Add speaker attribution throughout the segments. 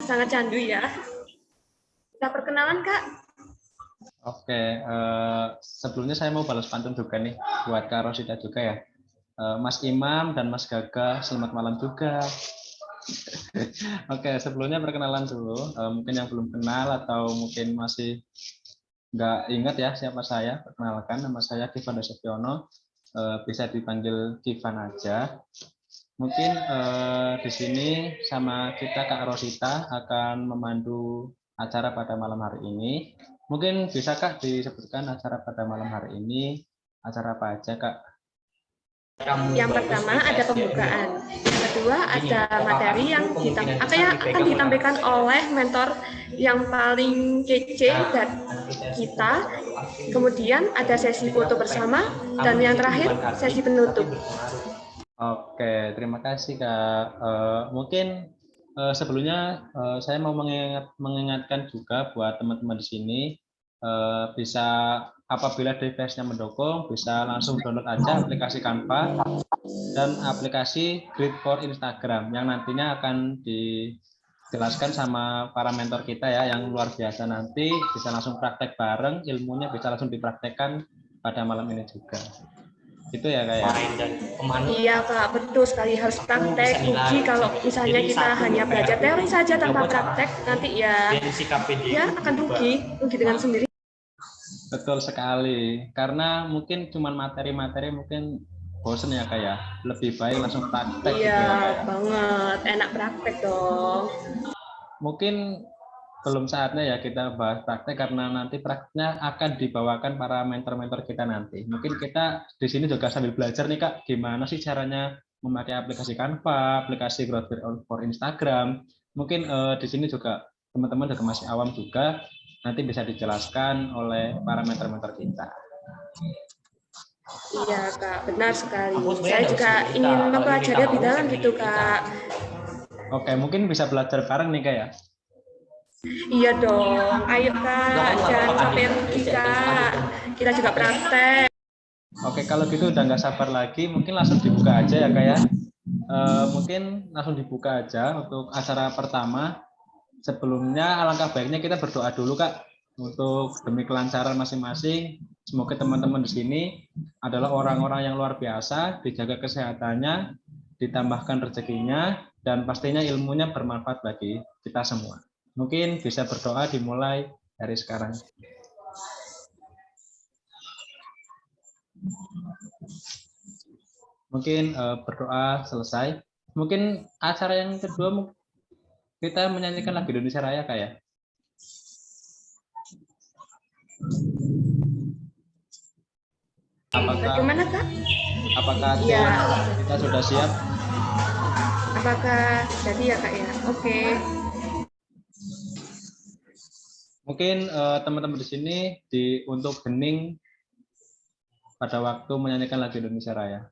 Speaker 1: sangat candu ya. Kita perkenalan, Kak.
Speaker 2: Oke, sebelumnya saya mau balas pantun juga nih buat Kak Rosita juga ya. Mas Imam dan Mas Gaga, selamat malam juga. Oke, sebelumnya perkenalan dulu. Mungkin yang belum kenal atau mungkin masih nggak ingat ya siapa saya, perkenalkan nama saya Kifan Dasepiono. Bisa dipanggil Kifan aja. Mungkin di sini sama kita Kak Rosita akan memandu acara pada malam hari ini. Mungkin bisa Kak disebutkan acara pada malam hari ini, acara apa aja Kak?
Speaker 1: Yang pertama ada pembukaan, yang kedua ada materi yang akan ditampilkan oleh mentor yang paling kece dari kita. Kemudian ada sesi foto bersama dan yang terakhir sesi penutup.
Speaker 2: Oke, terima kasih Kak. Mungkin sebelumnya saya mau mengingatkan juga buat teman-teman di sini bisa apabila device-nya mendukung bisa langsung download aja aplikasi Canva dan aplikasi Grid for Instagram yang nantinya akan dijelaskan sama para mentor kita ya yang luar biasa, nanti bisa langsung praktek bareng, ilmunya bisa langsung dipraktekkan pada malam ini juga. Itu ya Kak ya?
Speaker 1: Iya Kak, betul sekali, harus praktek. Uji kalau misalnya kita hanya belajar teori saja tanpa praktek, nanti ya akan rugi dengan sendiri.
Speaker 2: Betul sekali, karena mungkin cuma materi-materi mungkin bosen ya Kak ya, lebih baik langsung praktek gitu ya Kak ya.
Speaker 1: Banget, enak praktek dong.
Speaker 2: Mungkin belum saatnya ya kita bahas praktek karena nanti prakteknya akan dibawakan para mentor-mentor kita nanti. Mungkin kita di sini juga sambil belajar nih Kak, gimana sih caranya memakai aplikasi Canva, aplikasi Growth for Instagram. Mungkin di sini juga teman-teman juga masih awam juga, nanti bisa dijelaskan oleh para mentor-mentor kita.
Speaker 1: Iya Kak, benar sekali. Saya juga ingin mempelajari lebih dalam gitu Kak.
Speaker 2: Oke, mungkin bisa belajar bareng nih Kak ya.
Speaker 1: Iya dong, ayo Kak, jangan sampai rugi Kak. Kita juga praktek.
Speaker 2: Oke, kalau gitu udah nggak sabar lagi, mungkin langsung dibuka aja ya Kak ya. Mungkin langsung dibuka aja untuk acara pertama. Sebelumnya alangkah baiknya kita berdoa dulu Kak untuk demi kelancaran masing-masing. Semoga teman-teman di sini adalah orang-orang yang luar biasa, dijaga kesehatannya, ditambahkan rezekinya, dan pastinya ilmunya bermanfaat bagi kita semua. Mungkin bisa berdoa dimulai dari sekarang. Mungkin berdoa selesai. Mungkin acara yang kedua kita menyanyikan lagu Indonesia Raya Kak ya.
Speaker 1: Bagaimana Kak?
Speaker 2: Apakah kita sudah siap?
Speaker 1: Apakah jadi ya Kak ya? Oke.
Speaker 2: Mungkin teman-teman di sini untuk hening pada waktu menyanyikan lagu Indonesia Raya.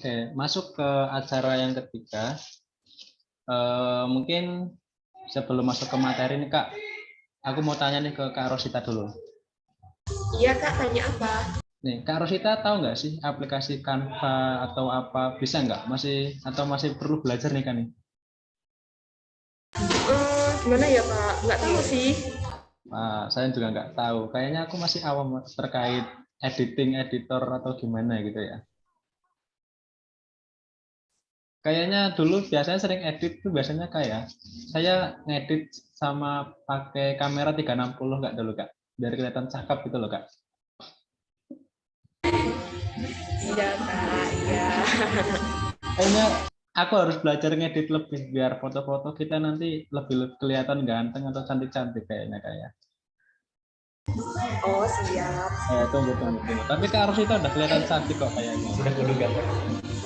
Speaker 2: Oke, masuk ke acara yang ketiga. Mungkin sebelum masuk ke materi nih Kak, aku mau tanya nih ke Kak Rosita dulu.
Speaker 1: Iya Kak, tanya apa?
Speaker 2: Nih, Kak Rosita tahu nggak sih aplikasi Canva atau apa? Bisa nggak? Masih perlu belajar nih kan nih?
Speaker 1: Gimana ya Kak? Nggak tahu sih.
Speaker 2: Saya juga nggak tahu. Kayaknya aku masih awam terkait editing, editor atau gimana gitu ya. Kayaknya dulu biasanya sering edit tuh biasanya kayak saya ngedit sama pakai kamera 360 nggak dulu Kak, biar kelihatan cakep gitu loh Kak.
Speaker 1: Iya Kak, iya.
Speaker 2: Kayaknya aku harus belajar ngedit lebih biar foto-foto kita nanti lebih kelihatan ganteng atau cantik-cantik kayaknya kayak.
Speaker 1: Oh siap.
Speaker 2: Tunggu. Tapi Kak Arus itu udah kelihatan cantik kok kayaknya. Sudah kudu gambar.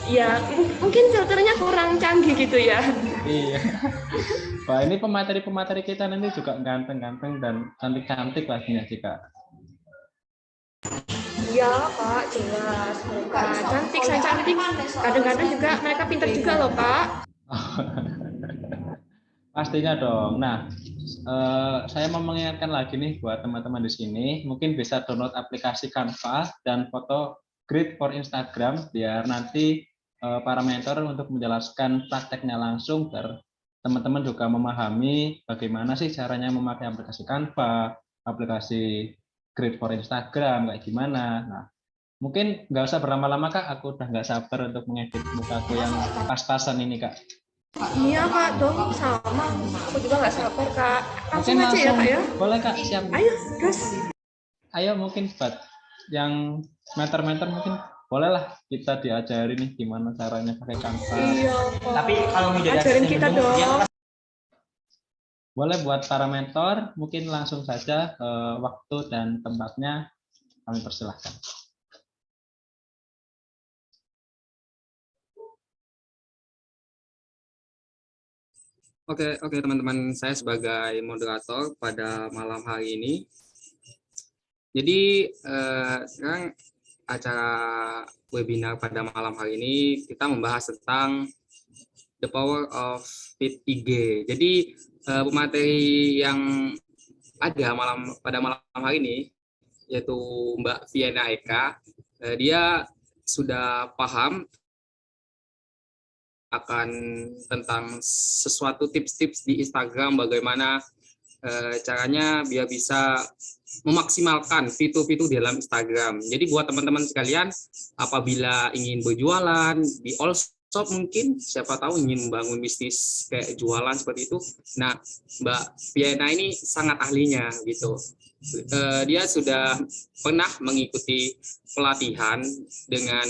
Speaker 1: Ya, mungkin filternya kurang canggih gitu ya.
Speaker 2: Iya. Wah, ini pemateri-pemateri kita nanti juga ganteng-ganteng dan cantik-cantik pastinya sih Kak.
Speaker 1: Iya Kak, jelas. Kak, cantik, saya cantik. Kadang-kadang juga mereka pintar juga loh Kak.
Speaker 2: Pastinya dong. Nah, saya mau mengingatkan lagi nih buat teman-teman di sini, mungkin bisa download aplikasi Canva dan foto grid for Instagram biar nanti para mentor untuk menjelaskan prakteknya langsung biar teman-teman juga memahami bagaimana sih caranya memakai aplikasi Canva, aplikasi grid for Instagram kayak gimana. Nah, mungkin nggak usah berlama-lama Kak, aku udah nggak sabar untuk mengedit mukaku yang pas-pasan ini Kak.
Speaker 1: Iya Kak, dong sama. Aku juga nggak sabar Kak. Langsung
Speaker 2: Mungkin
Speaker 1: aja ya Kak ya.
Speaker 2: boleh Kak, siap.
Speaker 1: Ayo, terus.
Speaker 2: Ayo mungkin buat yang mentor-mentor mungkin bolehlah kita diajari nih gimana caranya pakai Canva.
Speaker 1: Iya Kak.
Speaker 3: Tapi kalau mau jadi
Speaker 1: ajarin kita dong.
Speaker 2: Boleh buat para mentor, mungkin langsung saja waktu dan tempatnya kami persilahkan.
Speaker 4: Oke teman-teman, saya sebagai moderator pada malam hari ini. Jadi sekarang acara webinar pada malam hari ini kita membahas tentang the power of Fit IG. Jadi pemateri yang ada pada malam hari ini yaitu Mbak Viana Eka. Dia sudah paham akan tentang sesuatu tips-tips di Instagram, bagaimana caranya biar bisa memaksimalkan fitur-fitur di dalam Instagram. Jadi buat teman-teman sekalian, apabila ingin berjualan di all shop mungkin, siapa tahu ingin membangun bisnis kayak jualan seperti itu. Nah, Mbak Viena ini sangat ahlinya gitu. Dia sudah pernah mengikuti pelatihan dengan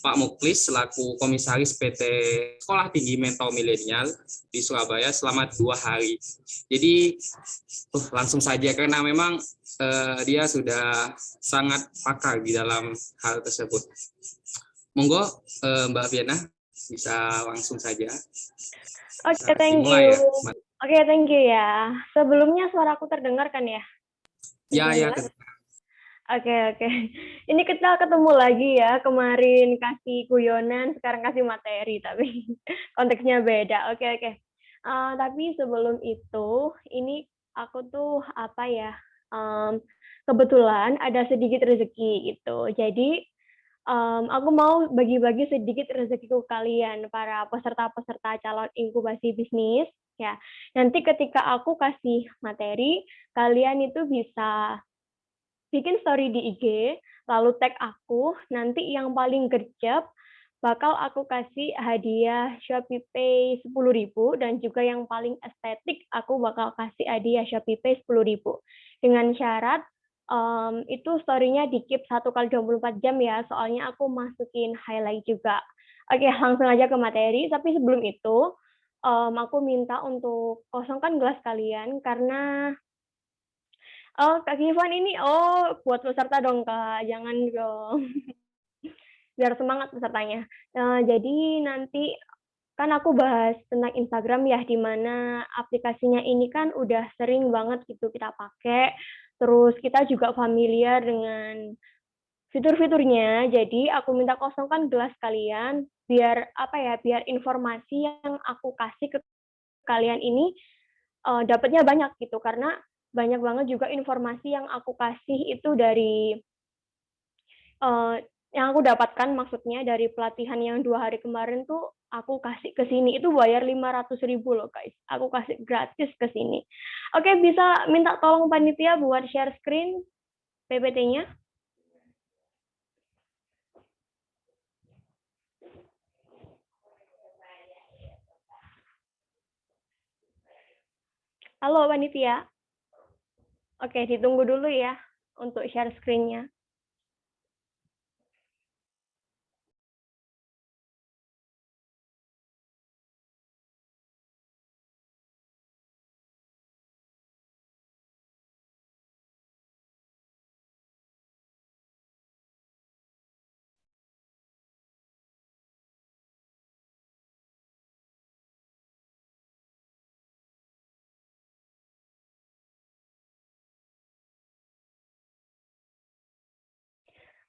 Speaker 4: Pak Muklis selaku komisaris PT Sekolah Tinggi Mentor Milenial di Surabaya selama 2 hari. Jadi langsung saja karena memang dia sudah sangat pakar di dalam hal tersebut. Monggo Mbak Viena bisa langsung saja.
Speaker 1: Oke, thank
Speaker 4: Dimulai
Speaker 1: you.
Speaker 4: ya.
Speaker 1: Oke, thank you ya. Sebelumnya suara aku terdengar kan ya?
Speaker 4: Ya.
Speaker 1: Oke. Ini kita ketemu lagi ya. Kemarin kasih guyonan, sekarang kasih materi, tapi konteksnya beda. Oke. Tapi sebelum itu, ini aku tuh apa ya? Kebetulan ada sedikit rezeki gitu. Jadi aku mau bagi-bagi sedikit rezekiku kalian, para peserta-peserta calon inkubasi bisnis. Ya, nanti ketika aku kasih materi, kalian itu bisa bikin story di IG, lalu tag aku, nanti yang paling gercep bakal aku kasih hadiah ShopeePay 10.000 dan juga yang paling estetik aku bakal kasih hadiah ShopeePay 10.000. Dengan syarat itu story-nya di-keep 1x24 jam ya, soalnya aku masukin highlight juga. Oke, langsung aja ke materi, tapi sebelum itu aku minta untuk kosongkan gelas kalian karena Kak Givan ini, buat peserta dong, Kak. Jangan dong. Biar semangat pesertanya. Jadi nanti kan aku bahas tentang Instagram ya, di mana aplikasinya ini kan udah sering banget gitu kita pakai. Terus kita juga familiar dengan fitur-fiturnya. Jadi aku minta kosongkan gelas kalian biar apa ya, biar informasi yang aku kasih ke kalian ini dapatnya banyak gitu, karena banyak banget juga informasi yang aku kasih itu dari yang aku dapatkan, maksudnya dari pelatihan yang 2 hari kemarin tuh aku kasih ke sini, itu bayar 500.000 loh guys, aku kasih gratis ke sini. Oke, bisa minta tolong panitia buat share screen PPT-nya. Halo panitia. Oke, ditunggu dulu ya untuk share screen-nya.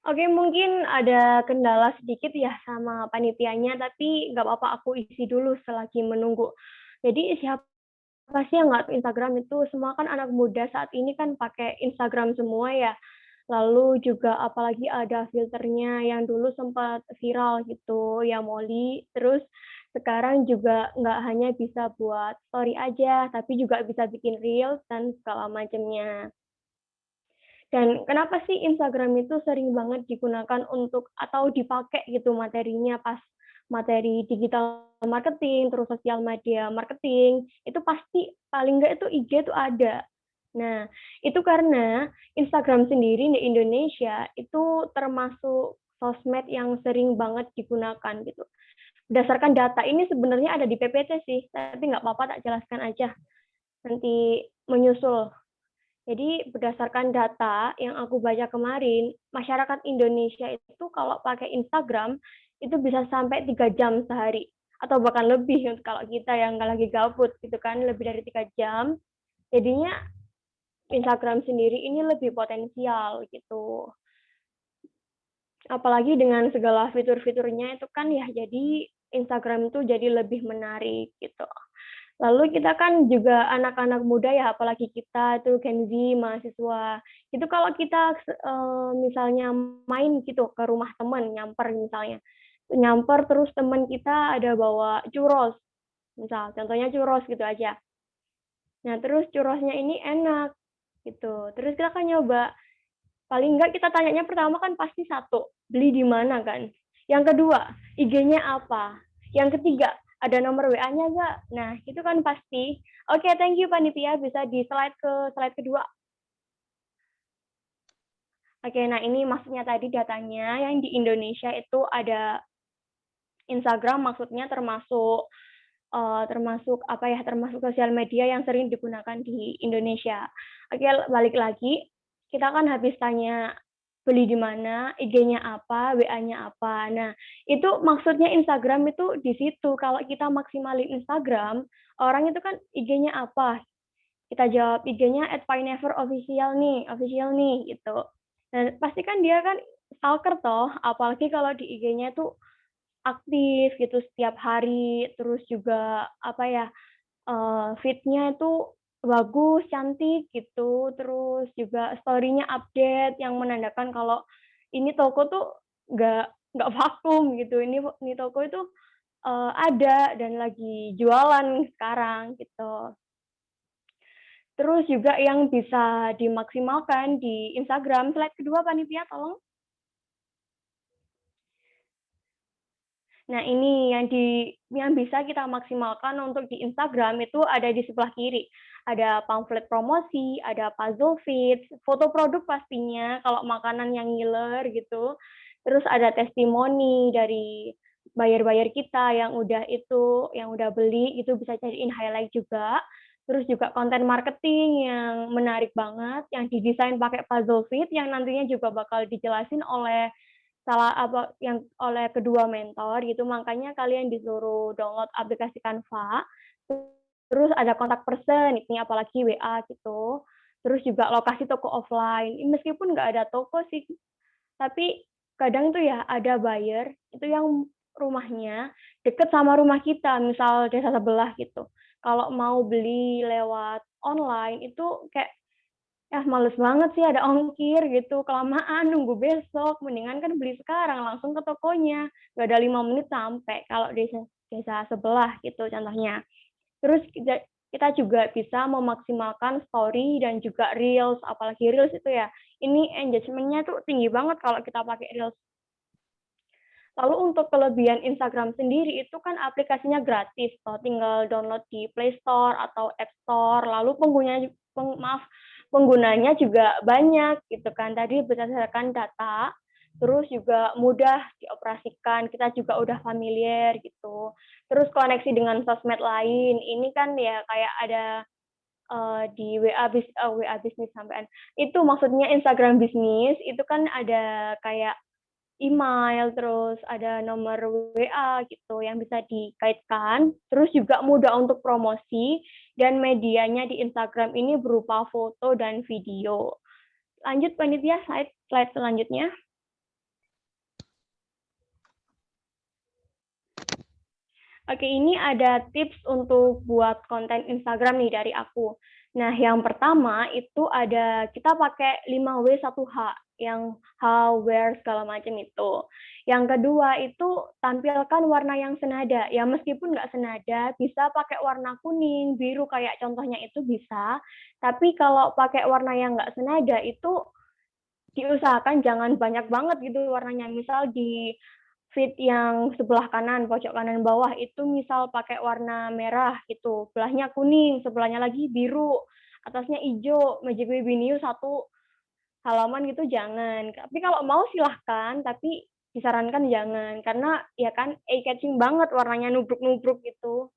Speaker 1: Oke, mungkin ada kendala sedikit ya sama panitianya, tapi nggak apa-apa, aku isi dulu selagi menunggu. Jadi siapa sih yang nggak Instagram itu? Semua kan anak muda saat ini kan pakai Instagram semua ya. Lalu juga apalagi ada filternya yang dulu sempat viral gitu, ya Molly. Terus sekarang juga nggak hanya bisa buat story aja, tapi juga bisa bikin reels dan segala macamnya. Dan kenapa sih Instagram itu sering banget digunakan untuk atau dipakai gitu materinya pas materi digital marketing, terus sosial media marketing, itu pasti paling nggak itu IG itu ada. Nah, itu karena Instagram sendiri di Indonesia itu termasuk sosmed yang sering banget digunakan gitu. Berdasarkan data ini sebenarnya ada di PPT sih, tapi nggak apa-apa, tak jelaskan aja. Nanti menyusul. Jadi berdasarkan data yang aku baca kemarin, masyarakat Indonesia itu kalau pakai Instagram itu bisa sampai 3 jam sehari atau bahkan lebih kalau kita yang nggak lagi gabut gitu kan, lebih dari 3 jam. Jadinya Instagram sendiri ini lebih potensial gitu. Apalagi dengan segala fitur-fiturnya itu kan ya, jadi Instagram itu jadi lebih menarik gitu. Lalu kita kan juga anak-anak muda ya, apalagi kita tuh Gen Z, mahasiswa. Itu kalau kita misalnya main gitu ke rumah teman, nyamper misalnya. Nyamper terus teman kita ada bawa churros, misal contohnya churros gitu aja.
Speaker 3: Nah, terus churrosnya ini enak gitu. Terus kita akan nyoba. Paling enggak kita tanyanya pertama kan pasti satu, beli di mana kan? Yang kedua, IG-nya apa? Yang ketiga, ada nomor WA-nya nggak? Nah, itu kan pasti. Oke, thank you panitia. Bisa di slide kedua. Oke, nah ini maksudnya tadi datanya yang di Indonesia itu ada Instagram, maksudnya termasuk termasuk sosial media yang sering digunakan di Indonesia. Oke, balik lagi. Kita kan habis tanya beli di mana, IG-nya apa, WA-nya apa. Nah, itu maksudnya Instagram itu di situ. Kalau kita maksimalin Instagram, orang itu kan IG-nya apa? Kita jawab IG-nya @pineapple official nih, gitu. Dan pasti kan dia kan stalker toh, apalagi kalau di IG-nya itu aktif gitu setiap hari, terus juga feed-nya itu bagus, cantik gitu, terus juga story-nya update yang menandakan kalau ini toko tuh nggak vakum gitu, ini toko itu ada dan lagi jualan sekarang gitu. Terus juga yang bisa dimaksimalkan di Instagram, slide kedua panitia tolong. Nah, ini yang bisa kita maksimalkan untuk di Instagram itu ada di sebelah kiri. Ada pamflet promosi, ada puzzle feeds, foto produk pastinya kalau makanan yang ngiler gitu. Terus ada testimoni dari buyer-buyer kita yang udah beli itu bisa jadiin highlight juga. Terus juga konten marketing yang menarik banget yang didesain pakai puzzle feed yang nantinya juga bakal dijelasin oleh oleh kedua mentor gitu, makanya kalian disuruh download aplikasi Canva. Terus ada kontak person, ini apalagi WA gitu. Terus juga lokasi toko offline. Meskipun nggak ada toko sih, tapi kadang itu ya ada buyer itu yang rumahnya deket sama rumah kita, misal desa sebelah gitu. Kalau mau beli lewat online itu kayak males banget sih ada ongkir gitu, kelamaan nunggu besok, mendingan kan beli sekarang langsung ke tokonya, nggak ada 5 menit sampai kalau desa sebelah gitu contohnya. Terus kita juga bisa memaksimalkan story dan juga reels, apalagi reels itu ya, ini engagement-nya tuh tinggi banget kalau kita pakai reels. Lalu untuk kelebihan Instagram sendiri itu kan aplikasinya gratis, tinggal download di Play Store atau App Store, lalu penggunanya juga banyak gitu kan. Tadi berdasarkan data, terus juga mudah dioperasikan, kita juga udah familiar gitu. Terus koneksi dengan sosmed lain, ini kan ya kayak ada di WA bisnis sampean. Itu maksudnya Instagram bisnis, itu kan ada kayak email, terus ada nomor WA gitu yang bisa dikaitkan, terus juga mudah untuk promosi, dan medianya di Instagram ini berupa foto dan video. Lanjut panitia, slide selanjutnya. Oke, ini ada tips untuk buat konten Instagram nih dari aku. Nah, yang pertama itu ada kita pakai 5W1H, yang how, where, segala macam itu. Yang kedua itu tampilkan warna yang senada. Ya, meskipun nggak senada, bisa pakai warna kuning, biru, kayak contohnya itu bisa. Tapi kalau pakai warna yang nggak senada itu diusahakan jangan banyak banget gitu warnanya. Misal di feed yang sebelah kanan, pojok kanan bawah itu misal pakai warna merah gitu, sebelahnya kuning, sebelahnya lagi biru, atasnya hijau, Magic Baby New satu halaman gitu jangan. Tapi kalau mau silahkan, tapi disarankan jangan, karena ya kan eye-catching banget warnanya nubruk-nubruk gitu.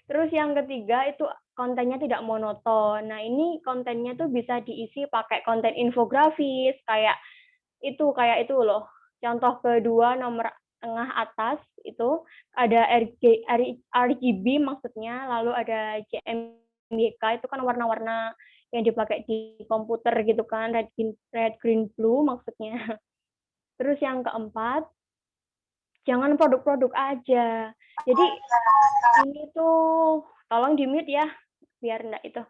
Speaker 3: Terus yang ketiga itu kontennya tidak monoton. Nah ini kontennya tuh bisa diisi pakai konten infografis, kayak itu loh. Contoh kedua nomor tengah atas itu ada RGB maksudnya, lalu ada JMYK itu kan warna-warna yang dipakai di komputer gitu kan, red, green, blue maksudnya. Terus yang keempat, jangan produk-produk aja. Jadi ini tuh tolong di-mute ya, biar enggak itu.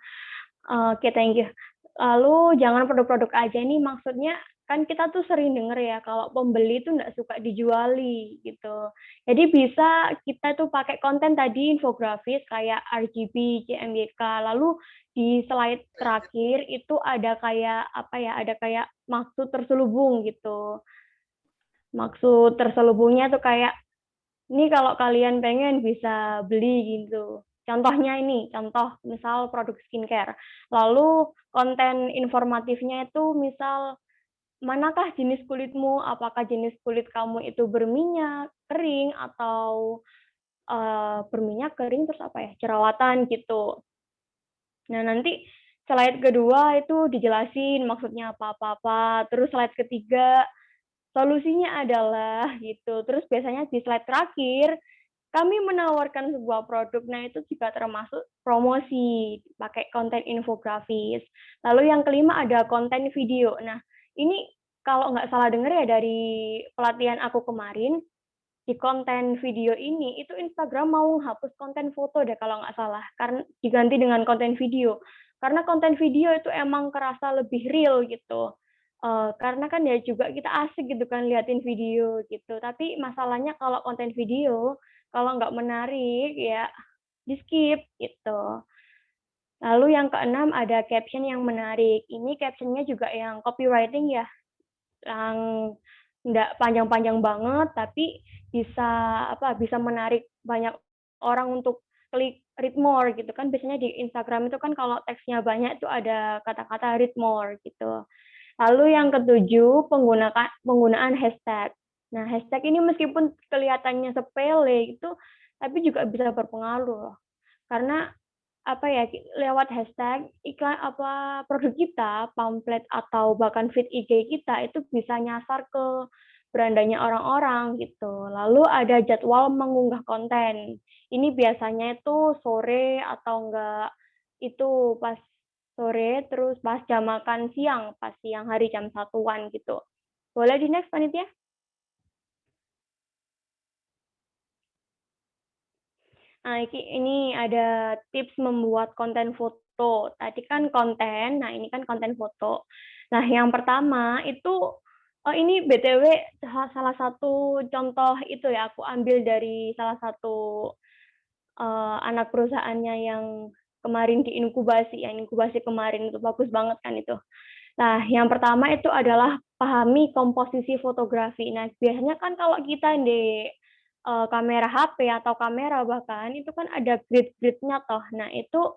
Speaker 3: Oke, thank you. Lalu jangan produk-produk aja, ini maksudnya kan kita tuh sering denger ya kalau pembeli tuh nggak suka dijuali gitu. Jadi bisa kita tuh pakai konten tadi infografis kayak RGB, CMYK, lalu di slide terakhir itu ada kayak apa ya? Ada kayak maksud terselubung gitu. Maksud terselubungnya tuh kayak ini kalau kalian pengen bisa beli gitu. Contohnya ini, contoh misal produk skincare. Lalu konten informatifnya itu misal manakah jenis kulitmu, apakah jenis kulit kamu itu berminyak, kering, atau berminyak, kering, terus apa ya, jerawatan gitu. Nah, nanti slide kedua itu dijelasin maksudnya apa-apa. Terus slide ketiga, solusinya adalah gitu. Terus biasanya di slide terakhir, kami menawarkan sebuah produk, nah itu juga termasuk promosi, pakai konten infografis. Lalu yang kelima ada konten video. Nah, ini kalau nggak salah dengar ya dari pelatihan aku kemarin, di konten video ini, itu Instagram mau hapus konten foto deh kalau nggak salah, karena diganti dengan konten video. Karena konten video itu emang kerasa lebih real gitu. Karena kan ya juga kita asik gitu kan liatin video gitu. Tapi masalahnya kalau konten video, kalau nggak menarik ya di skip gitu. Lalu yang keenam ada caption yang menarik. Ini captionnya juga yang copywriting ya, yang nggak panjang-panjang banget, tapi bisa bisa menarik banyak orang untuk klik read more gitu kan. Biasanya di Instagram itu kan kalau teksnya banyak itu ada kata-kata read more gitu. Lalu yang ketujuh, penggunaan hashtag. Nah, hashtag ini meskipun kelihatannya sepele itu, tapi juga bisa berpengaruh loh. Karena apa ya, lewat hashtag iklan produk kita, pamflet atau bahkan feed IG kita itu bisa nyasar ke berandanya orang-orang gitu. Lalu ada jadwal mengunggah konten. Ini biasanya itu sore atau enggak itu pas sore, terus pas jam makan siang, pas siang hari jam 1-an gitu. Boleh di next, panitia? Nah, ini ada tips membuat konten foto. Tadi kan konten, nah ini kan konten foto. Nah, yang pertama itu, ini BTW salah satu contoh itu ya, aku ambil dari salah satu anak perusahaannya yang kemarin diinkubasi, yang inkubasi kemarin itu bagus banget kan itu. Nah, yang pertama itu adalah pahami komposisi fotografi. Nah, biasanya kan kalau kita di kamera HP atau kamera bahkan itu kan ada grid-gridnya toh. Nah, itu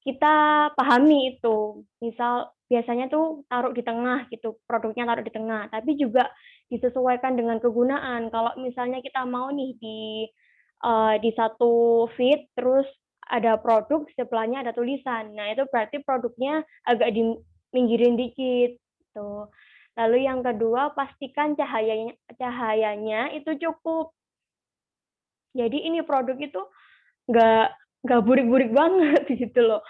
Speaker 3: kita pahami itu. Misal biasanya tuh taruh di tengah gitu, produknya taruh di tengah, tapi juga disesuaikan dengan kegunaan. Kalau misalnya kita mau nih di satu feed terus ada produk, sebelahnya ada tulisan. Nah, itu berarti produknya agak diminggirin dikit gitu. Lalu yang kedua, pastikan cahayanya itu cukup. Jadi ini produk itu nggak burik-burik banget gitu loh.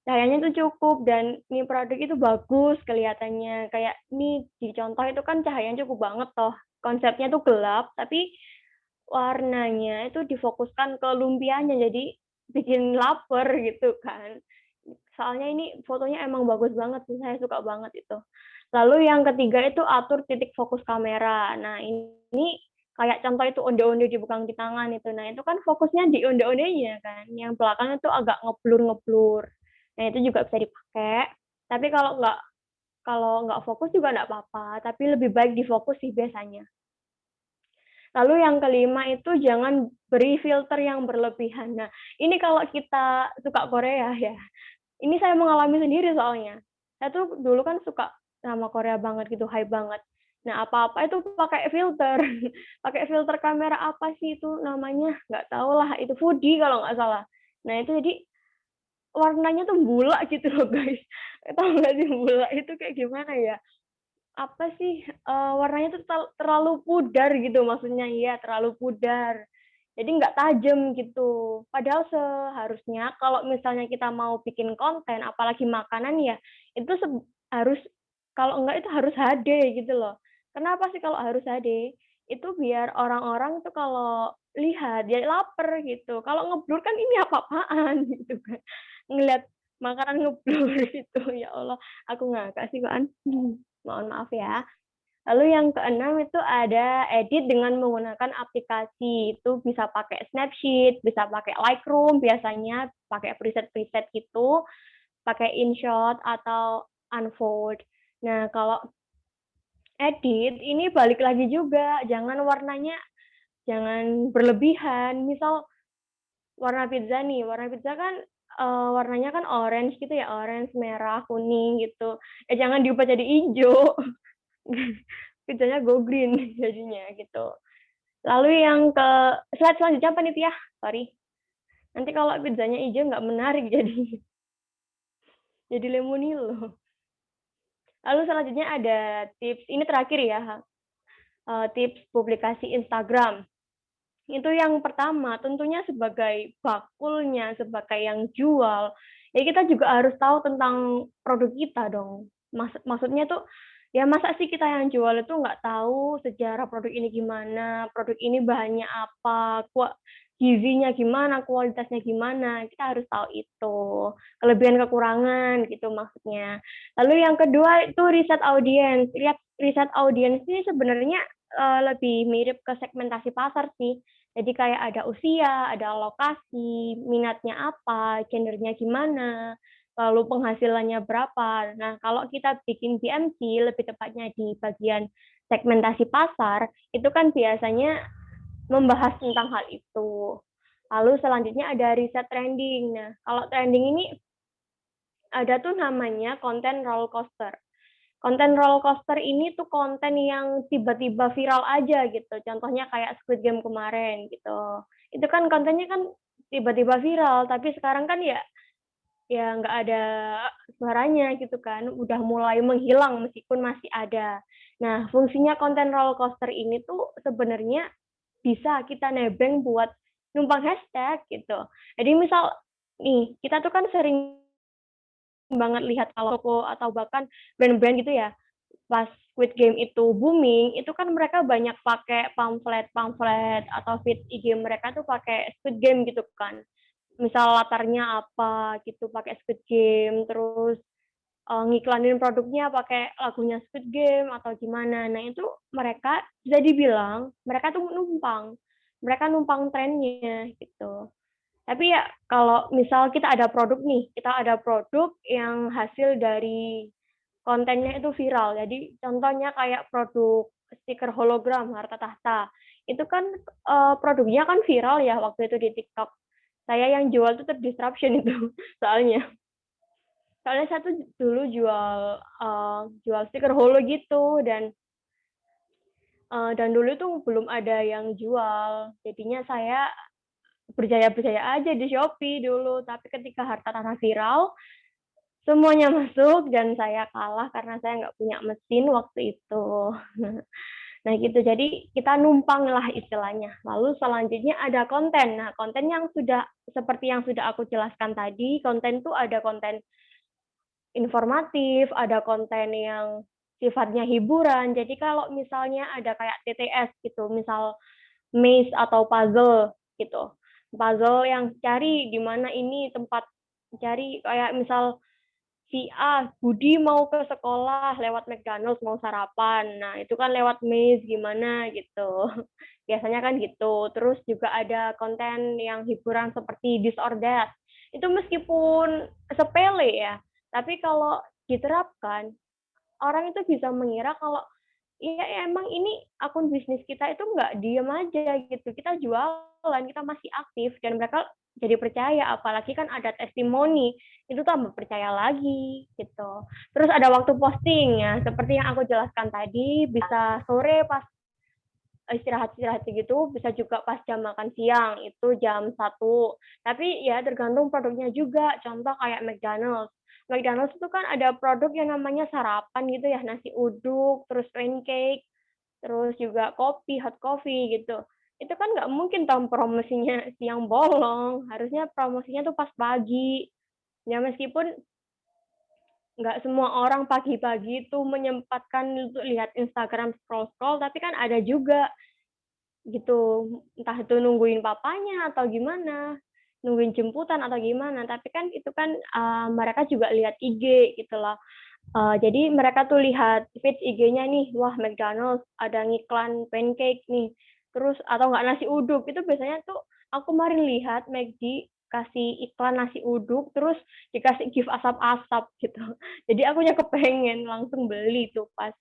Speaker 3: Cahayanya itu cukup dan ini produk itu bagus kelihatannya. Kayak ini di contoh itu kan cahayanya cukup banget toh. Konsepnya tuh gelap tapi warnanya itu difokuskan ke lumpianya jadi bikin lapar gitu kan. Soalnya ini fotonya emang bagus banget sih, saya suka banget itu. Lalu yang ketiga itu atur titik fokus kamera. Nah, ini kayak contoh itu onde-onde dipegang di tangan itu. Nah, itu kan fokusnya di onde-ondenya kan. Yang belakang itu agak ngeblur-ngeblur. Nah, itu juga bisa dipakai. Tapi kalau nggak fokus juga nggak apa-apa, tapi lebih baik difokus sih biasanya. Lalu yang kelima itu jangan beri filter yang berlebihan. Nah, ini kalau kita suka Korea ya, ini saya mengalami sendiri soalnya. Saya tuh dulu kan suka sama Korea banget gitu, hype banget. Nah, apa-apa itu pakai filter. Pakai filter kamera apa sih itu namanya? Nggak tahu lah, itu Fuji kalau nggak salah. Nah, itu jadi warnanya tuh bulak gitu loh, guys. Tahu nggak sih bulak itu kayak gimana ya? Apa sih, warnanya tuh terlalu pudar gitu maksudnya, iya terlalu pudar. Jadi nggak tajam gitu. Padahal seharusnya kalau misalnya kita mau bikin konten, apalagi makanan ya, itu harus kalau enggak itu harus HD gitu loh. Kenapa sih kalau harus HD? Itu biar orang-orang tuh kalau lihat dia lapar gitu. Kalau ngeblur kan ini apa-apaan gitu kan. Ngelihat makanan ngeblur gitu, ya Allah, aku ngakak sih kan. mohon maaf ya. Lalu yang keenam itu ada edit dengan menggunakan aplikasi. Itu bisa pakai Snapseed, bisa pakai Lightroom, biasanya pakai preset-preset gitu, pakai InShot atau Unfold. Nah, kalau edit ini balik lagi juga, jangan warnanya jangan berlebihan. Misal warna pizza nih, warna pizza kan warnanya kan orange gitu ya, orange, merah, kuning gitu. Jangan diubah jadi hijau. Pizzanya go green jadinya gitu. Lalu yang ke slide selanjutnya panitia, sorry. Nanti kalau pizzanya hijau nggak menarik jadi lemonilo. Lalu selanjutnya ada tips, ini terakhir ya, tips publikasi Instagram. Itu yang pertama, tentunya sebagai bakulnya, sebagai yang jual, ya kita juga harus tahu tentang produk kita dong. Maksudnya tuh, ya masa sih kita yang jual itu nggak tahu sejarah produk ini gimana, produk ini bahannya apa, gizinya gimana, kualitasnya gimana, kita harus tahu itu. Kelebihan kekurangan gitu maksudnya. Lalu yang kedua itu riset audiens. Riset audiens ini sebenarnya lebih mirip ke segmentasi pasar sih. Jadi kayak ada usia, ada lokasi, minatnya apa, gendernya gimana, lalu penghasilannya berapa. Nah, kalau kita bikin BMC, lebih tepatnya di bagian segmentasi pasar, itu kan biasanya membahas tentang hal itu. Lalu selanjutnya ada riset trending. Nah, kalau trending ini ada tuh namanya konten roller coaster. Konten roller coaster ini tuh konten yang tiba-tiba viral aja gitu. Contohnya kayak Squid Game kemarin gitu. Itu kan kontennya kan tiba-tiba viral, tapi sekarang kan ya nggak ada suaranya gitu kan. Udah mulai menghilang meskipun masih ada. Nah, fungsinya konten roller coaster ini tuh sebenarnya bisa kita nebeng buat numpang hashtag gitu. Jadi misal nih, kita tuh kan sering banget lihat kalau toko atau bahkan brand-brand gitu ya, pas Squid Game itu booming, itu kan mereka banyak pakai pamflet atau feed IG mereka tuh pakai Squid Game gitu kan. Misal latarnya apa gitu, pakai Squid Game, terus ngiklanin produknya pakai lagunya Squid Game atau gimana. Nah, itu mereka bisa dibilang mereka tuh numpang. Mereka numpang trennya gitu. Tapi ya kalau misal kita ada produk nih, kita ada produk yang hasil dari kontennya itu viral. Jadi contohnya kayak produk stiker hologram harta tahta. Itu kan produknya kan viral ya waktu itu di TikTok. Saya yang jual tuh terdisruption itu soalnya. Soalnya saya tuh dulu jual stiker holo gitu dan dulu tuh belum ada yang jual. Jadinya saya berjaya-berjaya aja di Shopee dulu, tapi ketika harta tahta viral, semuanya masuk dan saya kalah karena saya nggak punya mesin waktu itu. Nah gitu, jadi kita numpang lah istilahnya. Lalu selanjutnya ada konten. Nah konten yang seperti yang sudah aku jelaskan tadi, konten tuh ada konten informatif, ada konten yang sifatnya hiburan. Jadi kalau misalnya ada kayak TTS gitu, misal maze atau puzzle gitu. Puzzle yang cari di mana ini tempat cari kayak misal si A, Budi mau ke sekolah lewat McDonald's mau sarapan. Nah, itu kan lewat maze gimana gitu. Biasanya kan gitu. Terus juga ada konten yang hiburan seperti This or That. Itu meskipun sepele ya, tapi kalau diterapkan, orang itu bisa mengira kalau iya emang ini akun bisnis kita itu nggak diem aja gitu. Kita jualan, kita masih aktif dan mereka jadi percaya. Apalagi kan ada testimoni, itu tambah percaya lagi gitu. Terus ada waktu posting ya, seperti yang aku jelaskan tadi, bisa sore pas istirahat gitu, bisa juga pas jam makan siang, itu jam 1. Tapi ya tergantung produknya juga, contoh kayak McDonald's. McDonald's itu kan ada produk yang namanya sarapan gitu ya, nasi uduk, terus pancake, terus juga kopi, hot coffee gitu. Itu kan nggak mungkin tahu promosinya siang bolong, harusnya promosinya tuh pas pagi. Ya meskipun nggak semua orang pagi-pagi itu menyempatkan untuk lihat Instagram scroll-scroll, tapi kan ada juga gitu, entah itu nungguin papanya atau gimana, nungguin jemputan atau gimana, tapi kan itu kan mereka juga lihat IG gitu loh. Jadi mereka tuh lihat feed IG-nya nih, wah McDonald's ada ngiklan pancake nih, terus atau nggak nasi uduk, itu biasanya tuh aku kemarin lihat McD kasih iklan nasi uduk, terus dikasih gift asap-asap gitu. Jadi akunya kepengen langsung beli tuh pas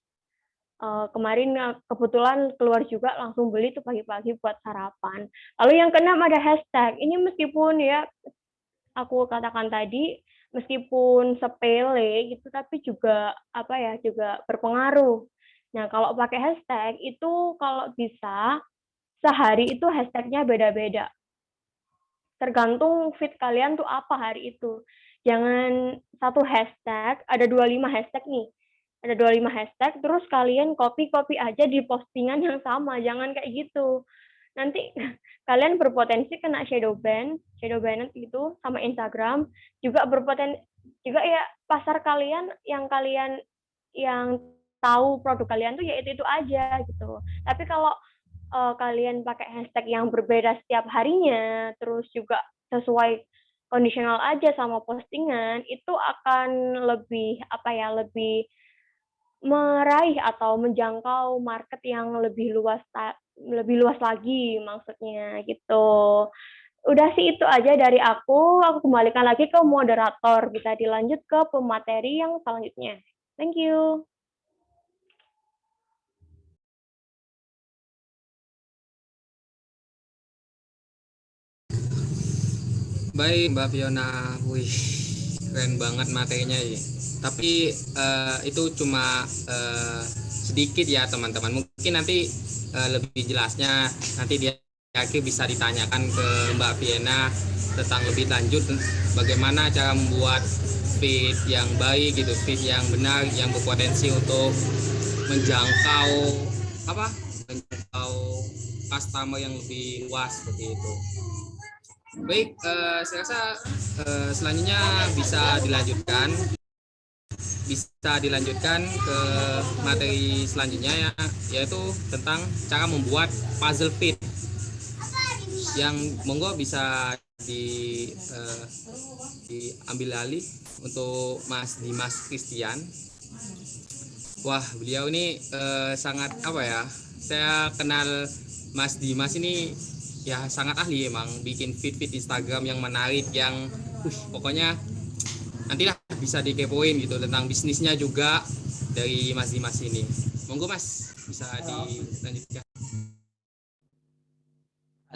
Speaker 3: kemarin kebetulan keluar juga langsung beli tuh pagi-pagi buat sarapan. Lalu yang keenam ada hashtag. Ini meskipun ya aku katakan tadi meskipun sepele gitu tapi juga apa ya juga berpengaruh. Nah, kalau pakai hashtag itu kalau bisa sehari itu hashtagnya beda-beda. Tergantung feed kalian tuh apa hari itu. Jangan satu hashtag, ada 25 hashtag nih. Ada 25 hashtag, terus kalian copy-copy aja di postingan yang sama. Jangan kayak gitu. Nanti kalian berpotensi kena shadow ban itu sama Instagram. Juga berpotensi, juga ya pasar kalian yang tahu produk kalian tuh ya itu aja gitu. Tapi kalau kalian pakai hashtag yang berbeda setiap harinya, terus juga sesuai kondisional aja sama postingan, itu akan lebih apa ya, lebih meraih atau menjangkau market yang lebih luas lagi maksudnya gitu. Udah sih itu aja dari aku. Aku kembalikan lagi ke moderator. Bisa dilanjut ke pemateri yang selanjutnya. Thank you.
Speaker 4: Baik Mbak Fiona, wih keren banget materinya ya. Tapi itu cuma sedikit ya teman-teman. Mungkin nanti lebih jelasnya nanti di akhir bisa ditanyakan ke Mbak Fiona tentang lebih lanjut bagaimana cara membuat feed yang baik gitu, feed yang benar, yang berpotensi untuk menjangkau apa? Menjangkau customer yang lebih luas seperti itu. Baik, saya rasa selanjutnya bisa dilanjutkan ke materi selanjutnya ya, yaitu tentang cara membuat puzzle fit yang monggo bisa diambil alih untuk Mas Dimas Christian. Wah, beliau ini sangat apa ya? Saya kenal Mas Dimas ini ya sangat ahli emang bikin feed Instagram yang menarik yang pokoknya nantilah bisa dikepoin gitu tentang bisnisnya juga dari Mas Dimas ini. Monggo Mas bisa dilanjutkan.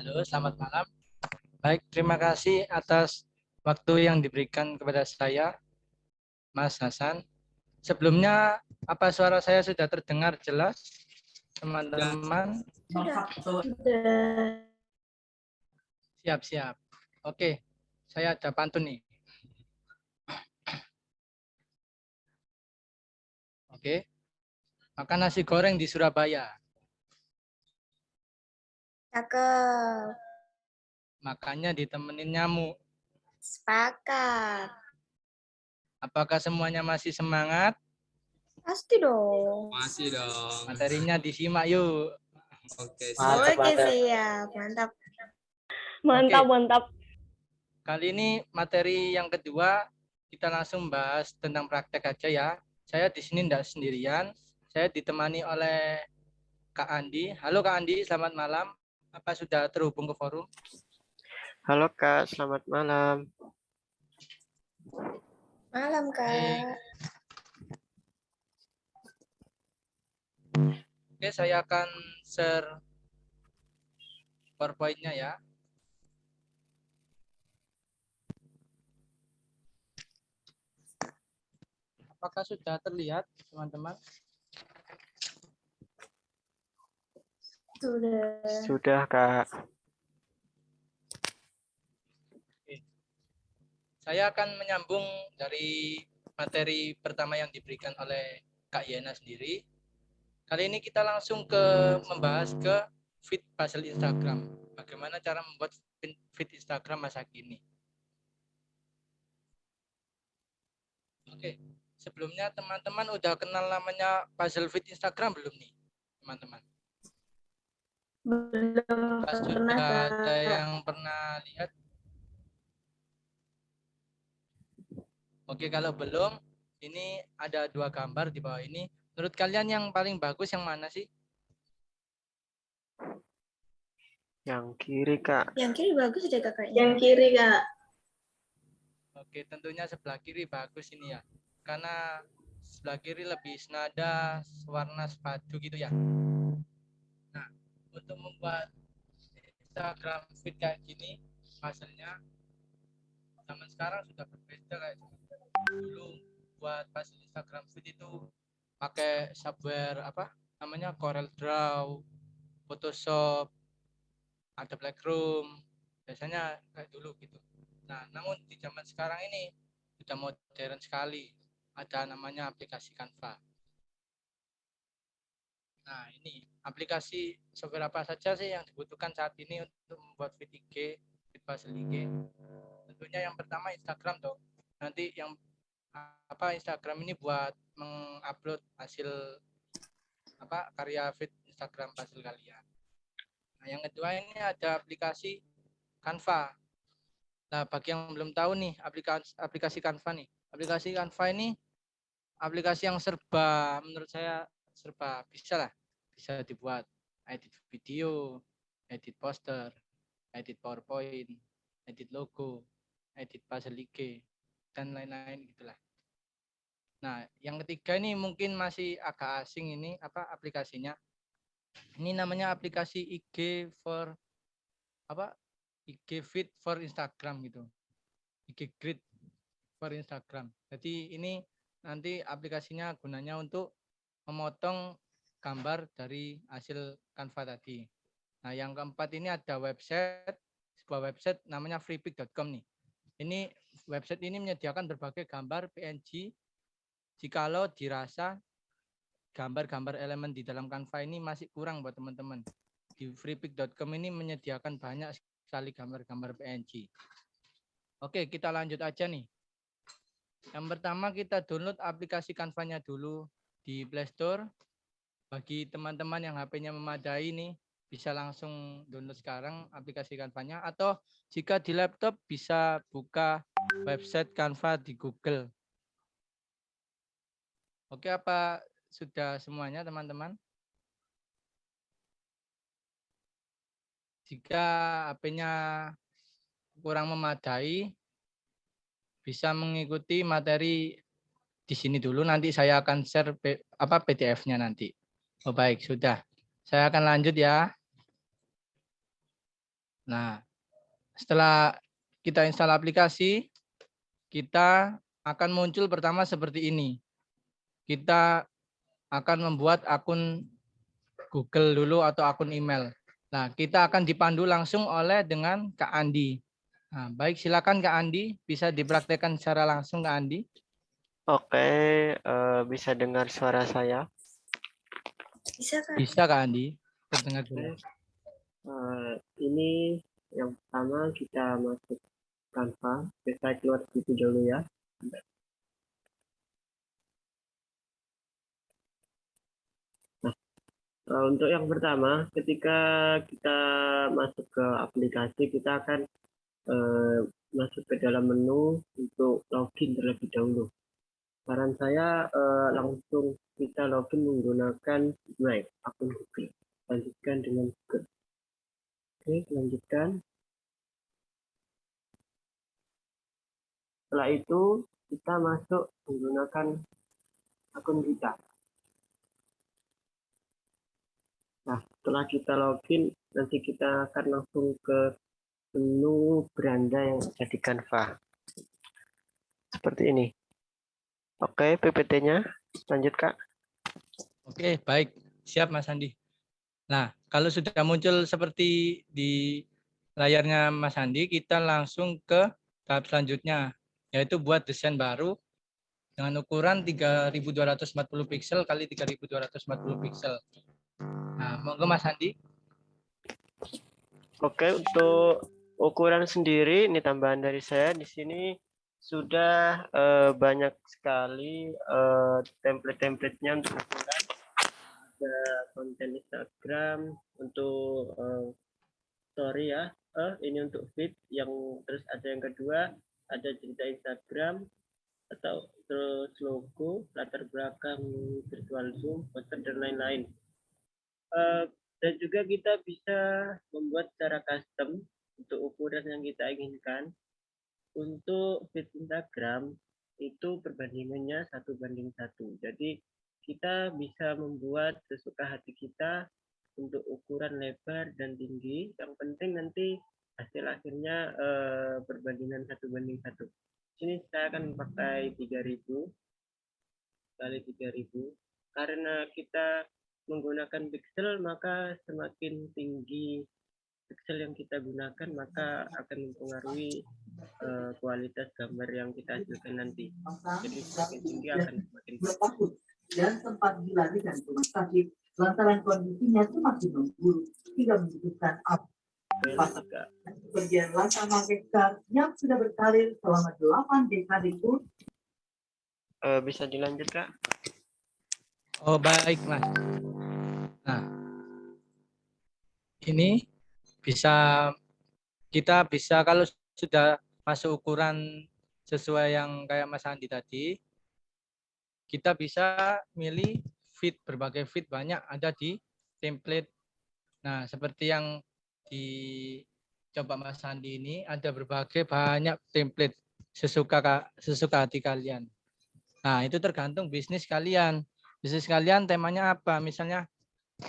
Speaker 5: Halo, selamat malam. Baik, terima kasih atas waktu yang diberikan kepada saya, Mas Hasan. Sebelumnya, apa suara saya sudah terdengar jelas, teman-teman? Siap-siap. Oke, saya ada pantun nih. Oke, makan nasi goreng di Surabaya.
Speaker 6: Cakep.
Speaker 5: Makannya ditemenin nyamuk.
Speaker 6: Sepakat.
Speaker 5: Apakah semuanya masih semangat?
Speaker 6: Pasti dong.
Speaker 4: Masih dong.
Speaker 5: Materinya disimak yuk.
Speaker 4: Oke,
Speaker 6: Oke, siap. Mantap.
Speaker 3: Mantap.
Speaker 5: Kali ini materi yang kedua, kita langsung bahas tentang praktek aja ya. Saya di sini tidak sendirian, saya ditemani oleh Kak Andi. Halo Kak Andi, selamat malam. Apa sudah terhubung ke forum?
Speaker 7: Halo Kak, selamat malam.
Speaker 6: Malam, Kak.
Speaker 5: Oke, saya akan share PowerPoint-nya ya. Apakah sudah terlihat, teman-teman?
Speaker 7: Sudah Kak.
Speaker 5: Oke. Saya akan menyambung dari materi pertama yang diberikan oleh Kak Yena sendiri. Kali ini kita langsung membahas ke feed puzzle Instagram. Bagaimana cara membuat feed Instagram masa kini. Oke, sebelumnya teman-teman udah kenal namanya puzzle feed Instagram belum nih, teman-teman?
Speaker 6: Belum pernah,
Speaker 5: Sudah
Speaker 6: Kak.
Speaker 5: ada yang pernah lihat? Oke, kalau belum, Ini ada 2 gambar di bawah ini. Menurut kalian yang paling bagus yang mana sih?
Speaker 7: Yang kiri, Kak.
Speaker 6: Yang kiri bagus deh kakaknya.
Speaker 8: Yang kiri, Kak.
Speaker 5: Oke, tentunya sebelah kiri bagus ini ya. Karena sebelah kiri lebih senada warna sepatu gitu ya. Nah, untuk membuat Instagram feed kayak gini, hasilnya zaman sekarang sudah berbeda kayak dulu. Buat hasil Instagram feed itu pakai software apa namanya, Corel Draw, Photoshop, ada Lightroom, biasanya kayak dulu gitu. Nah, namun di zaman sekarang ini sudah modern sekali, ada namanya aplikasi Canva. Nah, ini aplikasi software apa saja sih yang dibutuhkan saat ini untuk membuat feed IG, feed puzzle IG? Tentunya yang pertama Instagram dong. Nanti yang apa, Instagram ini buat mengupload hasil apa karya feed Instagram puzzle kalian. Nah, yang kedua ini ada aplikasi Canva. Nah, bagi yang belum tahu nih aplikasi Canva nih. Aplikasi Canva ini aplikasi yang serba, menurut saya serba bisa lah. Bisa dibuat edit video, edit poster, edit PowerPoint, edit logo, edit puzzle IG, dan lain-lain gitulah. Nah, yang ketiga ini mungkin masih agak asing ini apa aplikasinya. Ini namanya aplikasi IG for apa? IG feed for Instagram gitu. IG grid for Instagram. Jadi ini nanti aplikasinya gunanya untuk memotong gambar dari hasil Canva tadi. Nah, yang keempat ini ada website, sebuah website namanya freepik.com nih. Ini website ini menyediakan berbagai gambar PNG jikalau dirasa gambar-gambar elemen di dalam Canva ini masih kurang buat teman-teman. Di freepik.com ini menyediakan banyak sekali gambar-gambar PNG. Oke, kita lanjut aja nih. Yang pertama kita download aplikasi Canva-nya dulu di Play Store. Bagi teman-teman yang HP-nya memadai nih, bisa langsung download sekarang aplikasi Canva-nya. Atau jika di laptop bisa buka website Canva di Google. Oke, apa sudah semuanya teman-teman? Jika HP-nya kurang memadai, bisa mengikuti materi di sini dulu. Nanti saya akan share PDF-nya nanti. Oh baik, sudah. Saya akan lanjut ya. Nah, setelah kita install aplikasi, kita akan muncul pertama seperti ini. Kita akan membuat akun Google dulu atau akun email. Nah, kita akan dipandu langsung oleh dengan Kak Andi. Nah, baik, silakan Kak Andi, bisa dipraktekkan secara langsung Kak Andi.
Speaker 7: Oke, bisa dengar suara saya?
Speaker 6: Bisa Kak?
Speaker 5: Bisa Kak Andi, terdengar jelas.
Speaker 7: Ini yang pertama kita masuk Canva. Kita keluar situ dulu ya. Nah, untuk yang pertama, ketika kita masuk ke aplikasi, kita akan masuk ke dalam menu untuk login terlebih dahulu. Saran saya langsung kita login menggunakan Gmail, akun Google. Lanjutkan dengan Google. Oke, lanjutkan. Setelah itu kita masuk menggunakan akun kita. Nah, setelah kita login, nanti kita akan langsung ke menu beranda yang ada di Canva. Seperti ini. Oke, PPT-nya. Lanjut, Kak.
Speaker 5: Oke, baik. Siap, Mas Andi. Nah, kalau sudah muncul seperti di layarnya Mas Andi, kita langsung ke tahap selanjutnya, yaitu buat desain baru dengan ukuran 3240 pixel kali 3240 pixel. Nah, monggo Mas Andi.
Speaker 7: Oke, untuk ukuran sendiri, ini tambahan dari saya di sini sudah banyak sekali template-templatenya untuk ukuran. Ada konten Instagram untuk story ya. Ini untuk feed. Yang terus ada yang kedua, ada cerita Instagram, atau terus logo, latar belakang virtual Zoom, poster dan lain-lain. Dan juga kita bisa membuat secara custom untuk ukuran yang kita inginkan. Untuk feed Instagram itu perbandingannya 1:1. Jadi kita bisa membuat sesuka hati kita untuk ukuran lebar dan tinggi. Yang penting nanti hasil akhirnya perbandingan 1:1. Sini saya akan pakai 3000 kali 3000 karena kita menggunakan pixel, maka semakin tinggi pixel yang kita gunakan maka akan mempengaruhi kualitas gambar yang kita hasilkan nanti. Jadi semakin tinggi akan semakin bagus.
Speaker 8: Dan sempat dilarikan ke rumah sakit lantaran kondisinya semakin memburuk hingga membutuhkan Bagian Lata Mangekar yang sudah berkarir selama 8 dekade pun
Speaker 7: bisa dilanjut, Kak?
Speaker 5: Oh, baik, Mas. Nah, ini kita bisa kalau sudah masuk ukuran sesuai yang kayak Mas Andi tadi, kita bisa milih berbagai feed banyak ada di template. Nah, seperti yang dicoba Mas Andi ini ada berbagai banyak template sesuka hati kalian. Nah, itu tergantung bisnis kalian. Bisnis kalian temanya apa? Misalnya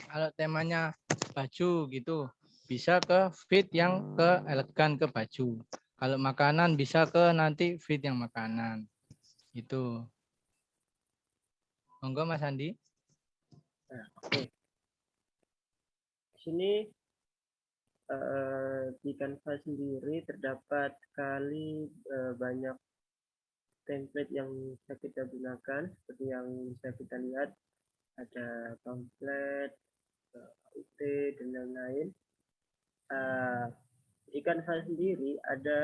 Speaker 5: kalau temanya baju gitu, bisa ke feed yang ke elegan ke baju. Kalau makanan bisa ke nanti feed yang makanan. Itu. Monggo Mas Andi.
Speaker 7: Nah, oke. Di sini di Canva sendiri terdapat sekali banyak template yang bisa kita gunakan seperti yang bisa kita lihat ada pamflet, UT dan lain-lain. Di Canva sendiri ada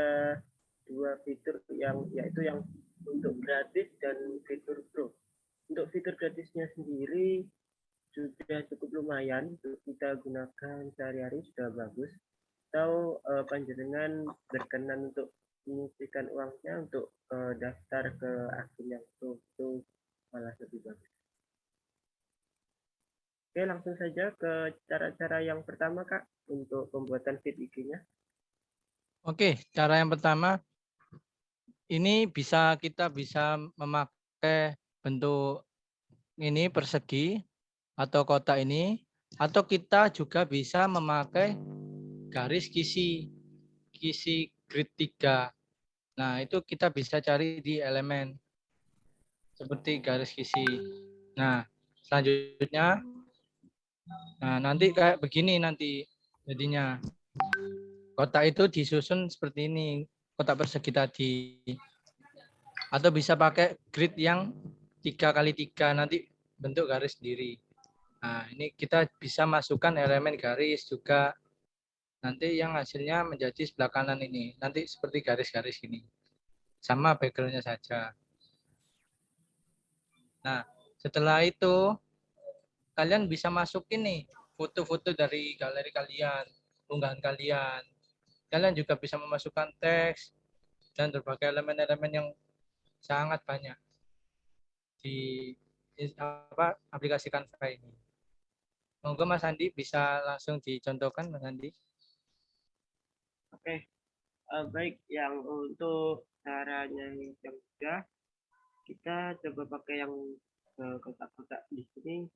Speaker 7: dua fitur yaitu yang untuk gratis dan fitur pro. Untuk fitur gratisnya sendiri sudah cukup lumayan untuk kita gunakan sehari-hari, sudah bagus. Atau panjenengan berkenan untuk menyisihkan uangnya untuk daftar ke akun yang itu malah lebih bagus. Oke, langsung saja ke cara-cara yang pertama, Kak, untuk pembuatan feed IG-nya.
Speaker 5: Oke, cara yang pertama ini kita bisa memakai bentuk ini persegi atau kotak ini, atau kita juga bisa memakai garis kisi grid 3. Nah, itu kita bisa cari di elemen seperti garis kisi. Nah, selanjutnya nanti kayak begini nanti jadinya. Kotak itu disusun seperti ini, kotak persegi tadi. Atau bisa pakai grid yang 3x3 nanti bentuk garis sendiri. Nah, ini kita bisa masukkan elemen garis juga. Nanti yang hasilnya menjadi sebelah kanan ini. Nanti seperti garis-garis ini. Sama background-nya saja. Nah, setelah itu kalian bisa masukin nih foto-foto dari galeri kalian, unggahan kalian. Kalian juga bisa memasukkan teks dan berbagai elemen-elemen yang sangat banyak di aplikasi Canva ini. Monggo Mas Andi bisa langsung dicontohkan, Mas Andi.
Speaker 7: Oke, baik. Yang untuk caranya yang mudah, kita coba pakai yang kotak-kotak. Di sini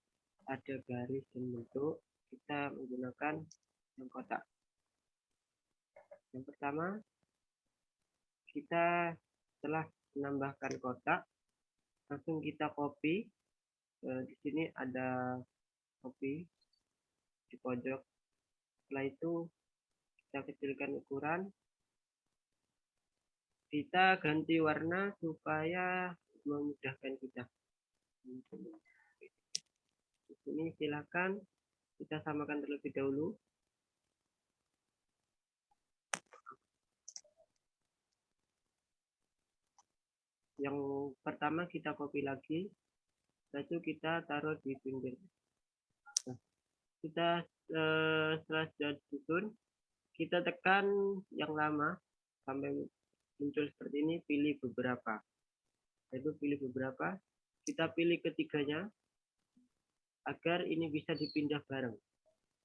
Speaker 7: ada garis dan bentuk. Kita menggunakan yang kotak. Yang pertama, kita setelah menambahkan kotak, langsung kita copy. Di sini ada copy di pojok. Setelah itu kita kecilkan ukuran. Kita ganti warna supaya memudahkan kita. Di sini silakan kita samakan terlebih dahulu. Yang pertama kita copy lagi, lalu kita taruh di pinggir. Nah, kita setelah sudah disusun, kita tekan yang lama sampai muncul seperti ini, pilih beberapa. Yaitu pilih beberapa, kita pilih ketiganya agar ini bisa dipindah bareng.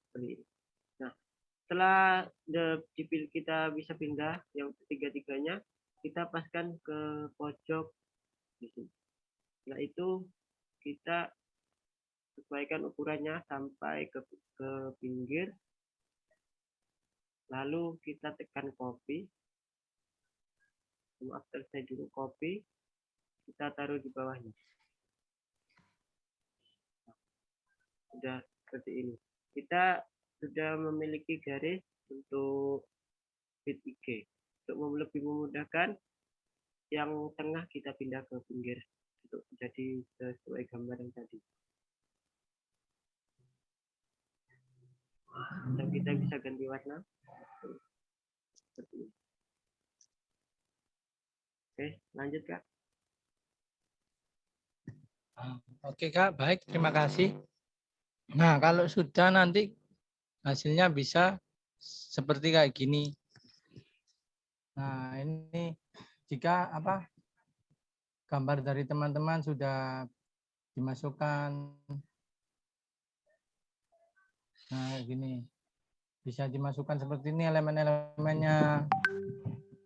Speaker 7: Seperti ini. Nah, setelah kita bisa pindah yang ketiga-tiganya, kita paskan ke pojok di sini. Setelah itu kita sesuaikan ukurannya sampai ke pinggir, lalu kita tekan copy. Maaf, selesai dulu copy, kita taruh di bawahnya. Sudah seperti ini. Kita sudah memiliki garis untuk feed IG. Untuk lebih memudahkan, yang tengah kita pindah ke pinggir untuk jadi sesuai gambar yang tadi. Dan kita bisa ganti warna seperti ini. Oke, lanjut Kak.
Speaker 5: Oke Kak, baik, terima kasih. Nah, kalau sudah nanti hasilnya bisa seperti kayak gini. Nah, ini jika gambar dari teman-teman sudah dimasukkan, nah gini, bisa dimasukkan seperti ini elemen-elemennya,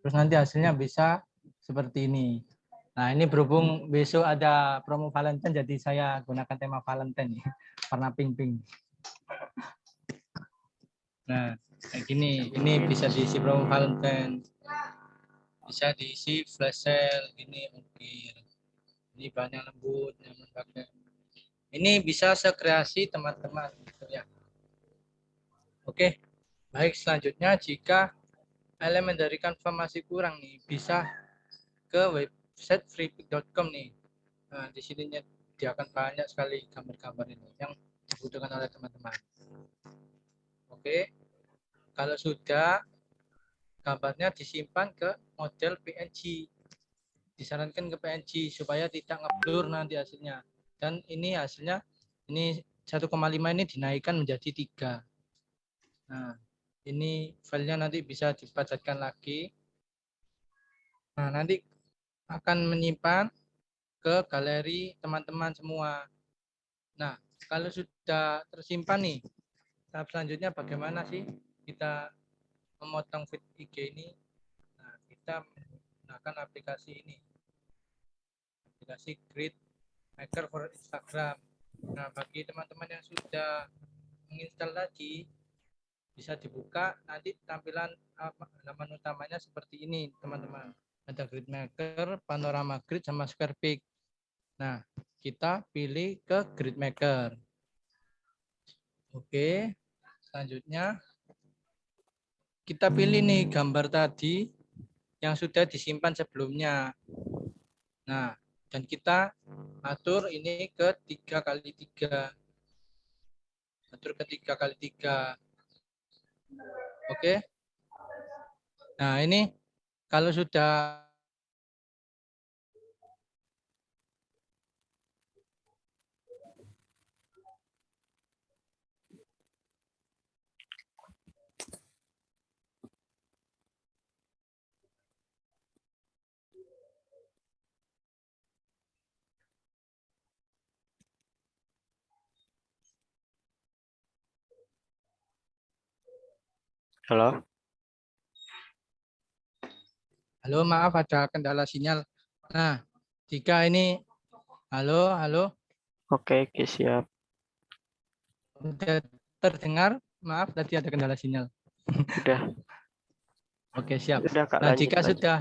Speaker 5: terus nanti hasilnya bisa seperti ini. Nah, ini berhubung besok ada promo Valentine, jadi saya gunakan tema Valentine, warna pink-pink. Nah, kayak gini, ini bisa diisi promo Valentine, bisa diisi flash sale, ini ukir, ini bahannya lembut, nyaman pakai. Ini bisa sekreasi teman-teman, gitu ya. Oke, baik, selanjutnya jika elemen dari Canva masih kurang nih, bisa ke website freepik.com nih. Nah, di sini dia akan banyak sekali gambar-gambar ini yang dibutuhkan oleh teman-teman. Oke, kalau sudah, gambarnya disimpan ke model PNG. Disarankan ke PNG supaya tidak ngeblur nanti hasilnya. Dan ini hasilnya, ini 1,5 ini dinaikkan menjadi 3. Nah, ini filenya nanti bisa dipadatkan lagi. Nah, nanti akan menyimpan ke galeri teman-teman semua. Nah, kalau sudah tersimpan nih, tahap selanjutnya bagaimana sih kita memotong feed IG ini? Nah, kita menggunakan aplikasi ini, aplikasi Grid Maker for Instagram. Nah, bagi teman-teman yang sudah menginstal tadi, bisa dibuka, nanti tampilan halaman utamanya seperti ini, teman-teman. Ada Grid Maker, Panorama Grid, sama Square Pick. Nah, kita pilih ke Grid Maker. Oke, selanjutnya kita pilih nih gambar tadi yang sudah disimpan sebelumnya. Nah, dan kita atur ini ke 3x3. Atur ke 3x3. Oke. Nah, ini kalau sudah
Speaker 7: Halo.
Speaker 5: halo, maaf ada kendala sinyal. Nah, jika ini halo.
Speaker 7: Oke, siap.
Speaker 5: Sudah terdengar? Maaf tadi ada kendala sinyal.
Speaker 7: Sudah.
Speaker 5: Oke, siap.
Speaker 7: Sudah Kak,
Speaker 5: Nah,
Speaker 7: lanjut.
Speaker 5: jika sudah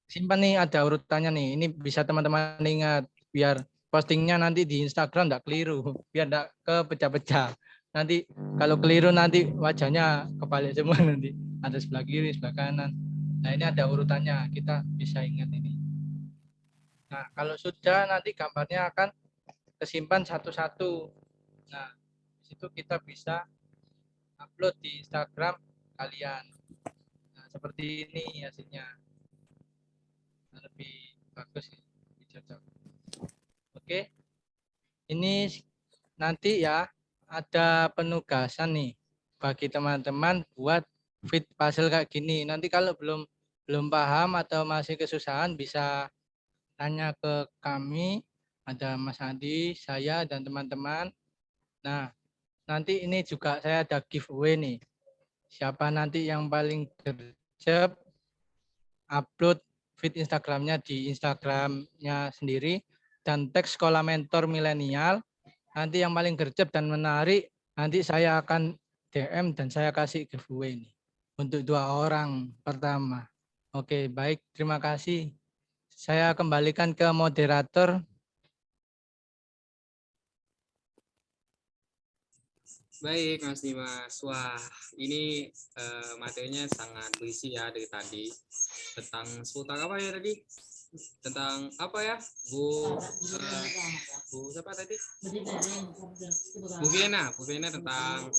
Speaker 5: simpan nih, ada urutannya nih. Ini bisa teman-teman ingat biar postingnya nanti di Instagram enggak keliru, biar enggak kepecah-pecah. Nanti kalau keliru nanti wajahnya kebalik semua nanti. Ada sebelah kiri, sebelah kanan. Nah, ini ada urutannya, kita bisa ingat ini. Nah, kalau sudah nanti gambarnya akan kesimpan satu-satu. Nah, di situ kita bisa upload di Instagram kalian. Nah, seperti ini hasilnya. Lebih bagus, lebih cocok. Oke. Ini nanti ya ada penugasan nih bagi teman-teman buat fit puzzle kayak gini. Nanti kalau belum paham atau masih kesusahan bisa tanya ke kami, ada Mas Andi, saya, dan teman-teman. Nah, nanti ini juga saya ada giveaway nih. Siapa nanti yang paling gercep upload feed Instagramnya di Instagramnya sendiri dan tag Sekolah Mentor Milenial, nanti yang paling gercep dan menarik, nanti saya akan DM dan saya kasih giveaway nih untuk 2 orang pertama. Oke, baik, terima kasih. Saya kembalikan ke moderator.
Speaker 4: Baik, Mas Dimas. Wah, ini materinya sangat berisi ya dari tadi. Tentang seputar apa ya tadi? Tentang apa ya? Bu siapa tadi? Bu Viena tentang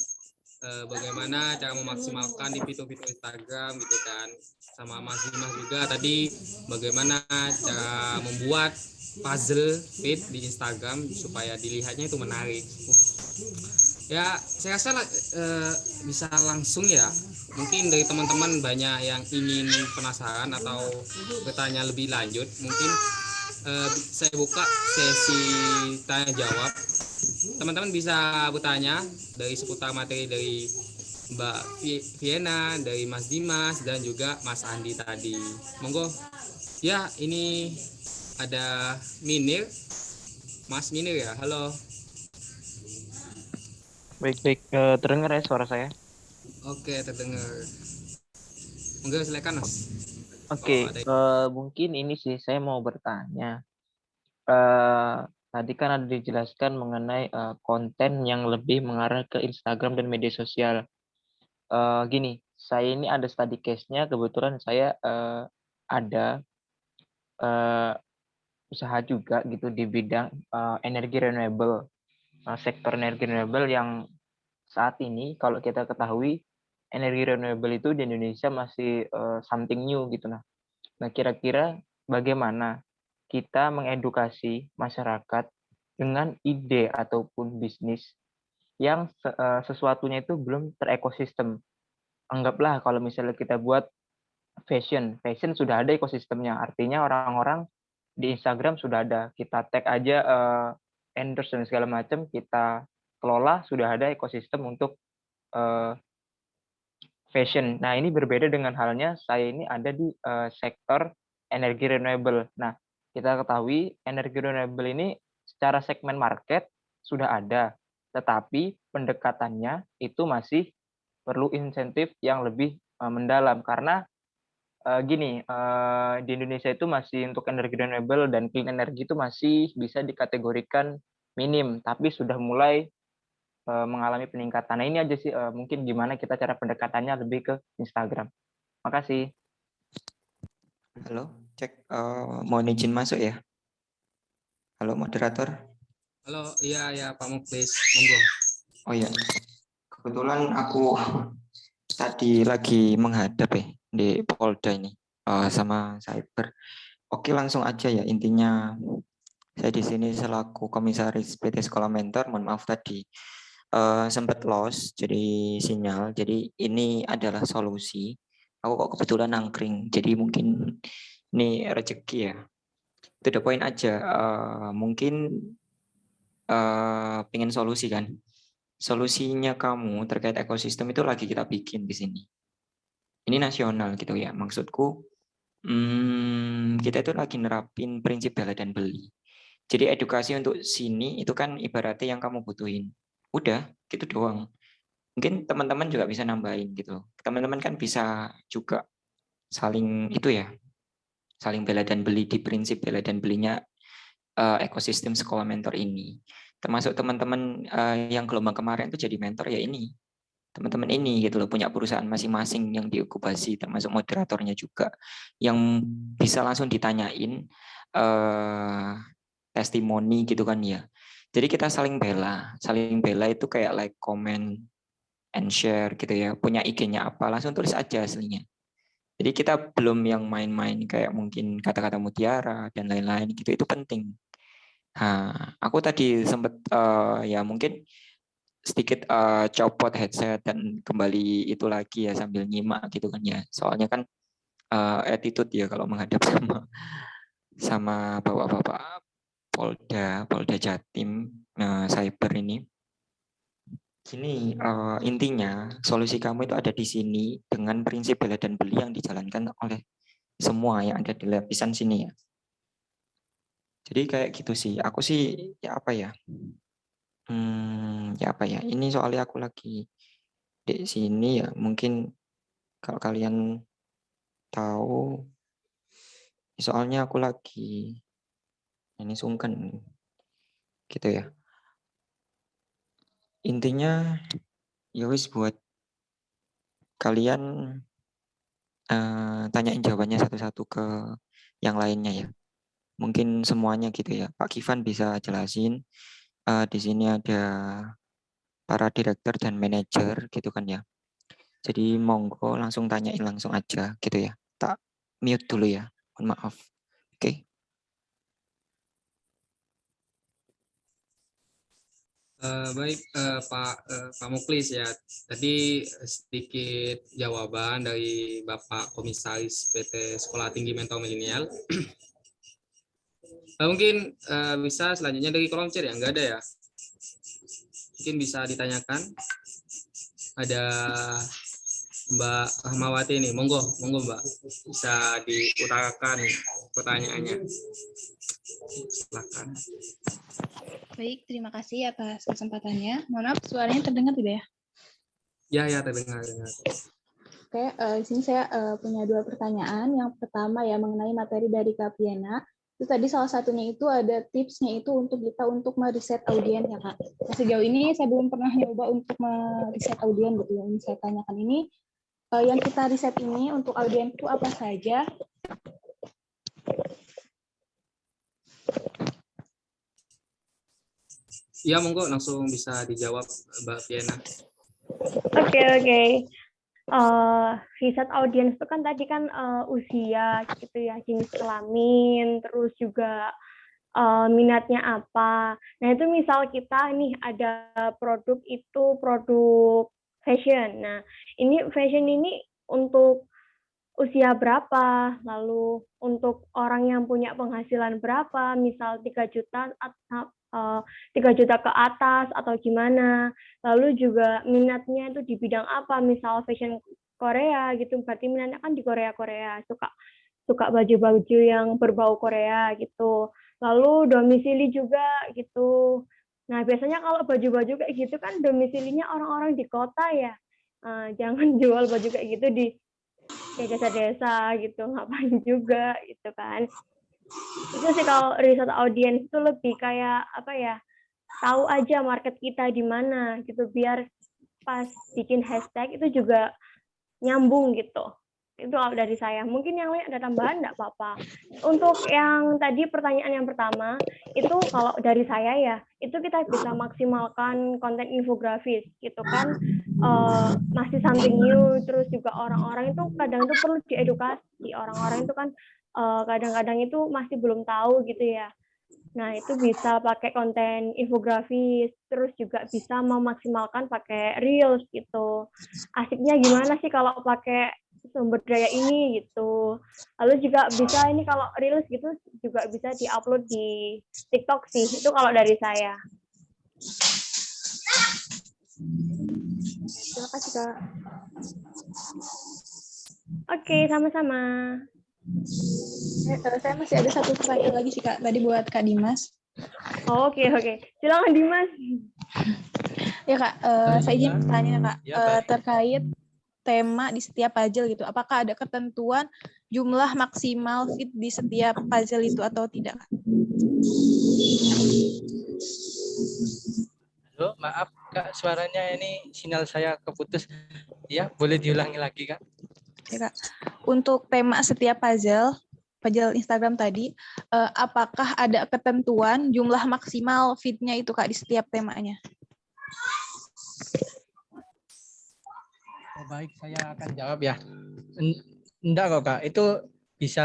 Speaker 4: bagaimana cara memaksimalkan di fitur-fitur Instagram gitu kan. Sama Mas Dimas juga tadi bagaimana cara membuat puzzle feed di Instagram supaya dilihatnya itu menarik. Ya, saya rasa bisa langsung ya. Mungkin dari teman-teman banyak yang ingin penasaran atau bertanya lebih lanjut. Mungkin saya buka sesi tanya jawab. Teman-teman bisa bertanya dari seputar materi dari Mbak Viena, dari Mas Dimas, dan juga Mas Andi tadi. Monggo. Ya, ini ada Minir. Mas Minir ya, halo.
Speaker 9: Baik, terdengar ya suara saya?
Speaker 4: Oke, terdengar. Monggo silakan Mas.
Speaker 9: Oke, mungkin ini sih saya mau bertanya. Tadi kan ada dijelaskan mengenai konten yang lebih mengarah ke Instagram dan media sosial. Gini, saya ini ada study case-nya, kebetulan saya ada usaha juga gitu di bidang energi renewable, sektor energi renewable yang saat ini kalau kita ketahui energi renewable itu di Indonesia masih something new gitu. Nah, kira-kira bagaimana kita mengedukasi masyarakat dengan ide ataupun bisnis yang sesuatunya itu belum terekosistem. Anggaplah kalau misalnya kita buat fashion sudah ada ekosistemnya. Artinya orang-orang di Instagram sudah ada. Kita tag aja endorse dan segala macam, kita kelola, sudah ada ekosistem untuk fashion. Nah, ini berbeda dengan halnya saya ini ada di sektor energi renewable. Nah, kita ketahui energi renewable ini secara segmen market sudah ada, tetapi pendekatannya itu masih perlu insentif yang lebih mendalam karena gini, di Indonesia itu masih untuk energi renewable dan clean energy itu masih bisa dikategorikan minim, tapi sudah mulai mengalami peningkatan. Nah, ini aja sih mungkin gimana kita cara pendekatannya lebih ke Instagram. Makasih.
Speaker 10: Halo, cek. Mohon izin masuk ya. Halo moderator.
Speaker 4: Halo, iya Pak Muklis, monggo.
Speaker 10: Oh iya, kebetulan aku tadi lagi menghadap di Polda ini sama cyber. Oke, langsung aja ya. Intinya saya di sini selaku komisaris PT Sekolah Mentor. Mohon maaf tadi sempat lost jadi sinyal. Jadi ini adalah solusi. Aku kok kebetulan nangkring. Jadi mungkin ini rezeki ya. To the point aja. Mungkin pengen solusi kan. Solusinya kamu terkait ekosistem itu lagi kita bikin di sini. Ini nasional gitu ya. Maksudku kita itu lagi nerapin prinsip bela dan beli. Jadi edukasi untuk sini itu kan ibaratnya yang kamu butuhin. Udah, gitu doang. Mungkin teman-teman juga bisa nambahin gitu. Teman-teman kan bisa juga saling itu ya. Saling bela dan beli di prinsip bela dan belinya ekosistem sekolah mentor ini. Termasuk teman-teman yang gelombang kemarin itu jadi mentor ya ini. Teman-teman ini gitu loh, punya perusahaan masing-masing yang diokupasi, termasuk moderatornya juga yang bisa langsung ditanyain testimoni gitu kan ya. Jadi kita saling bela itu kayak like, comment, and share gitu ya. Punya IG-nya apa langsung tulis aja aslinya. Jadi kita belum yang main-main kayak mungkin kata-kata mutiara dan lain-lain gitu, itu penting. Nah, aku tadi sempat ya mungkin sedikit copot headset dan kembali itu lagi ya sambil nyimak gitu kan ya. Soalnya kan attitude ya kalau menghadap sama sama bapak-bapak Polda Jatim Cyber ini. Gini, intinya solusi kamu itu ada di sini dengan prinsip bela dan beli yang dijalankan oleh semua yang ada di lapisan sini ya. Jadi kayak gitu sih. Aku sih ya apa ya? Ya apa ya? Ini soalnya aku lagi di sini ya. Mungkin kalau kalian tahu, soalnya aku lagi ini sungkan gitu ya. Intinya ya wis buat kalian tanyain jawabannya satu-satu ke yang lainnya ya. Mungkin semuanya gitu ya. Pak Kifan bisa jelasin. Di sini ada para direktur dan manajer gitu kan ya. Jadi monggo langsung tanyain langsung aja gitu ya. Tak mute dulu ya. Mohon maaf. Oke.
Speaker 4: Baik Pak Muklis ya. Tadi sedikit jawaban dari Bapak Komisaris PT Sekolah Tinggi Mentor Milenial. Mungkin bisa selanjutnya dari kolom chat ya, enggak ada ya. Mungkin bisa ditanyakan. Ada Mbak Rahmawati nih, monggo Mbak, bisa diutarakan pertanyaannya. Silakan.
Speaker 6: Baik, terima kasih atas kesempatannya. Mohon maaf, suaranya terdengar tidak ya?
Speaker 4: Ya, terdengar.
Speaker 6: Oke, di sini saya punya 2 pertanyaan. Yang pertama ya mengenai materi dari Kak Piana. Itu tadi salah satunya itu ada tipsnya itu untuk kita untuk meriset audien ya Kak. Nah, sejauh ini saya belum pernah nyoba untuk meriset audien gitu. Yang saya tanyakan ini, yang kita riset ini untuk audien itu apa saja?
Speaker 4: Ya, monggo langsung bisa dijawab Mbak Piana.
Speaker 3: Oke. Riset audiens itu kan tadi kan usia gitu ya, jenis kelamin, terus juga minatnya apa. Nah itu misal kita nih ada produk itu produk fashion. Nah ini fashion ini untuk usia berapa, lalu untuk orang yang punya penghasilan berapa, misal 3 juta atau 3 juta ke atas atau gimana. Lalu juga minatnya itu di bidang apa, misal fashion Korea gitu, berarti minatnya kan di Korea, suka baju-baju yang berbau Korea gitu. Lalu domisili juga gitu. Nah, biasanya kalau baju-baju kayak gitu kan domisilinya orang-orang di kota ya. Jangan jual baju kayak gitu di desa-desa gitu, ngapain juga gitu kan. Itu sih kalau riset audiens itu lebih kayak apa ya, tahu aja market kita di mana gitu, biar pas bikin hashtag itu juga nyambung gitu. Itu kalau dari saya. Mungkin yang lain ada tambahan nggak apa-apa. Untuk yang tadi pertanyaan yang pertama, itu kalau dari saya ya, itu kita bisa maksimalkan konten infografis gitu kan. Masih something new, terus juga orang-orang itu kadang itu perlu diedukasi. Orang-orang itu kan kadang-kadang itu masih belum tahu gitu ya. Nah, itu bisa pakai konten infografis, terus juga bisa memaksimalkan pakai Reels gitu. Asiknya gimana sih kalau pakai sumber daya ini gitu. Lalu juga bisa ini kalau Reels gitu juga bisa diupload di TikTok sih. Itu kalau dari saya.
Speaker 6: Terima kasih Kak.
Speaker 3: Oke, sama-sama.
Speaker 6: Saya masih ada 1 pertanyaan lagi sih Kak, tadi buat Kak Dimas.
Speaker 3: Oke. Silakan Dimas.
Speaker 6: Ya Kak, saya izin bertanya Kak, terkait tema di setiap puzzle gitu. Apakah ada ketentuan jumlah maksimal fit di setiap puzzle itu atau tidak?
Speaker 5: Halo, maaf Kak, suaranya ini sinyal saya keputus. Ya, boleh diulangi lagi Kak?
Speaker 6: Ya Kak, untuk tema setiap puzzle Instagram tadi, apakah ada ketentuan jumlah maksimal fit-nya itu Kak di setiap temanya?
Speaker 5: Baik, saya akan jawab ya. Enggak kok Kak, itu bisa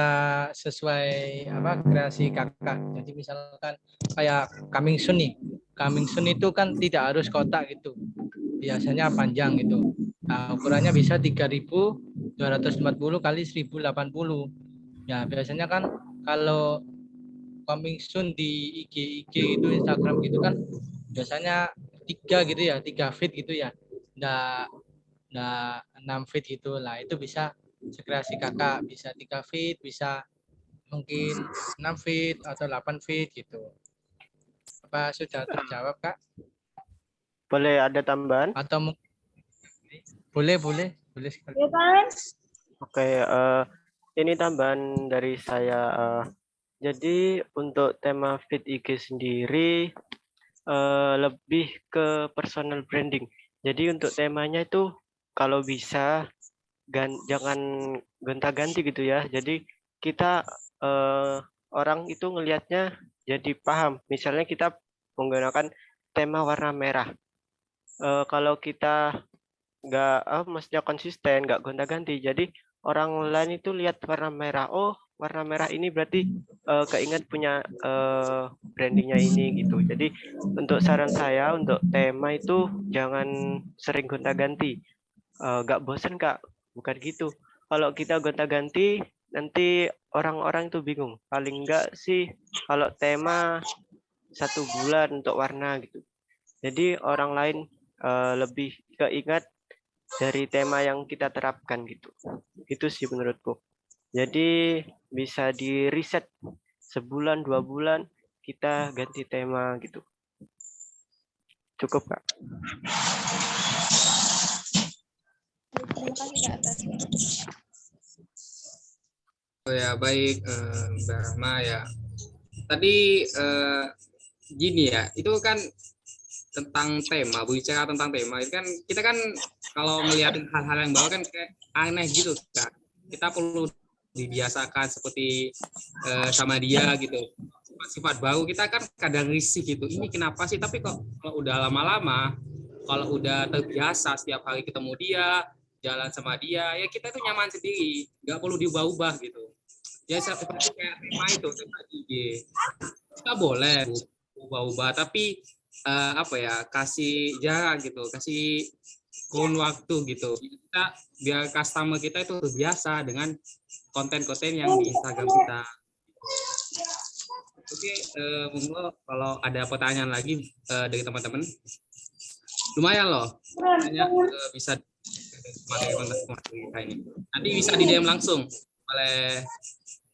Speaker 5: sesuai kreasi Kakak. Jadi misalkan kayak coming soon nih. Coming soon itu kan tidak harus kotak gitu. Biasanya panjang gitu. Nah, ukurannya bisa 3.240 kali 1080. Ya, biasanya kan kalau coming soon di IG gitu, Instagram gitu kan biasanya 3 gitu ya, 3 feed gitu ya, nggak 6 feed gitu lah. Itu bisa sekreasi kakak, bisa 3 feed, bisa mungkin 6 feet atau 8 feet gitu. Apa sudah terjawab, Kak?
Speaker 7: Boleh ada tambahan?
Speaker 5: Atau boleh sekali.
Speaker 6: Ya kan?
Speaker 7: Oke, ini tambahan dari saya. Jadi untuk tema feed IG sendiri lebih ke personal branding. Jadi untuk temanya itu kalau bisa jangan gonta-ganti gitu ya. Jadi kita orang itu ngelihatnya jadi paham. Misalnya kita menggunakan tema warna merah. Kalau kita nggak maksudnya konsisten, nggak gonta-ganti. Jadi orang lain itu lihat warna merah. Oh, warna merah ini berarti keinget punya brandingnya ini gitu. Jadi untuk saran saya untuk tema itu jangan sering gonta-ganti. Nggak bosen Kak, bukan gitu. Kalau kita gonta-ganti nanti orang-orang itu bingung. Paling nggak sih kalau tema 1 bulan untuk warna gitu. Jadi orang lain lebih keingat dari tema yang kita terapkan gitu. Itu sih menurutku. Jadi bisa di reset sebulan 2 bulan kita ganti tema gitu. Cukup Kak.
Speaker 6: Terima kasih Kak atas.
Speaker 4: Oh ya baik, Mbak Rahma ya. Tadi gini ya, itu kan tentang tema, berbicara tentang tema, itu kan kita kan kalau melihat hal-hal yang baru kan kayak aneh gitu Kak. Kita perlu dibiasakan seperti sama dia gitu. Sifat baru kita kan kadang risih gitu. Ini kenapa sih? Tapi kok kalau udah lama-lama, kalau udah terbiasa setiap hari ketemu dia, jalan sama dia, ya kita tuh nyaman sendiri, nggak perlu diubah-ubah gitu. Ya seperti kayak tema itu, tema IG. Kita boleh ubah-ubah, tapi apa ya, kasih jarak gitu, kasih kurun waktu gitu. Kita biar customer kita itu terbiasa dengan konten-konten yang di Instagram kita. Oke, monggo kalau ada pertanyaan lagi dari teman-teman. Lumayan loh, banyak bisa materi kita ini. Nanti bisa di DM langsung oleh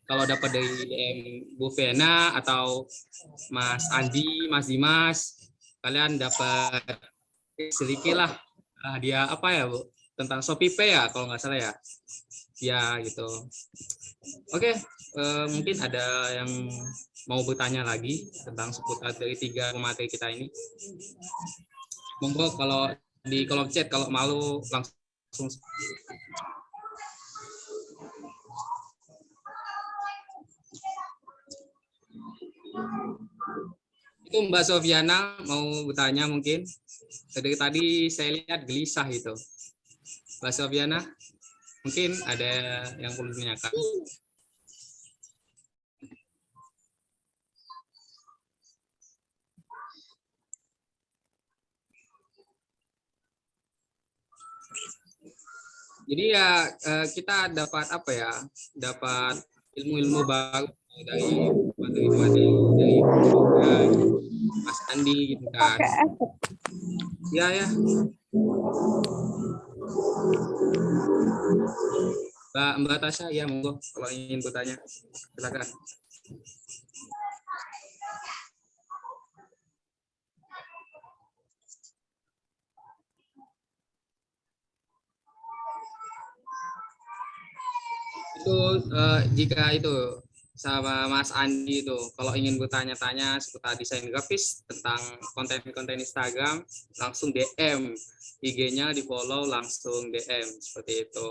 Speaker 4: kalau dapat dari DM Bu Vena atau Mas Andi, Mas Dimas, kalian dapat sedikit lah hadiah apa ya Bu, tentang Shopee Pay ya kalau nggak salah ya, ya gitu. Oke, mungkin ada yang mau bertanya lagi tentang seputar dari 3 materi kita ini. Monggo kalau di kolom chat, kalau malu langsung. Itu Mbak Sofiana mau bertanya mungkin. Dari tadi saya lihat gelisah itu. Mbak Sofiana, mungkin ada yang perlu ditanyakan. Jadi ya kita dapat apa ya? Dapat ilmu-ilmu baru dari materi-materi dari Mas Andi gitu kan. Ya. Mbak Tasya, ya monggo kalau ingin bertanya, silakan. Itu jika itu sama Mas Andi itu kalau ingin bertanya-tanya seputar desain grafis tentang konten-konten Instagram, langsung DM, IG-nya di follow, langsung DM seperti itu.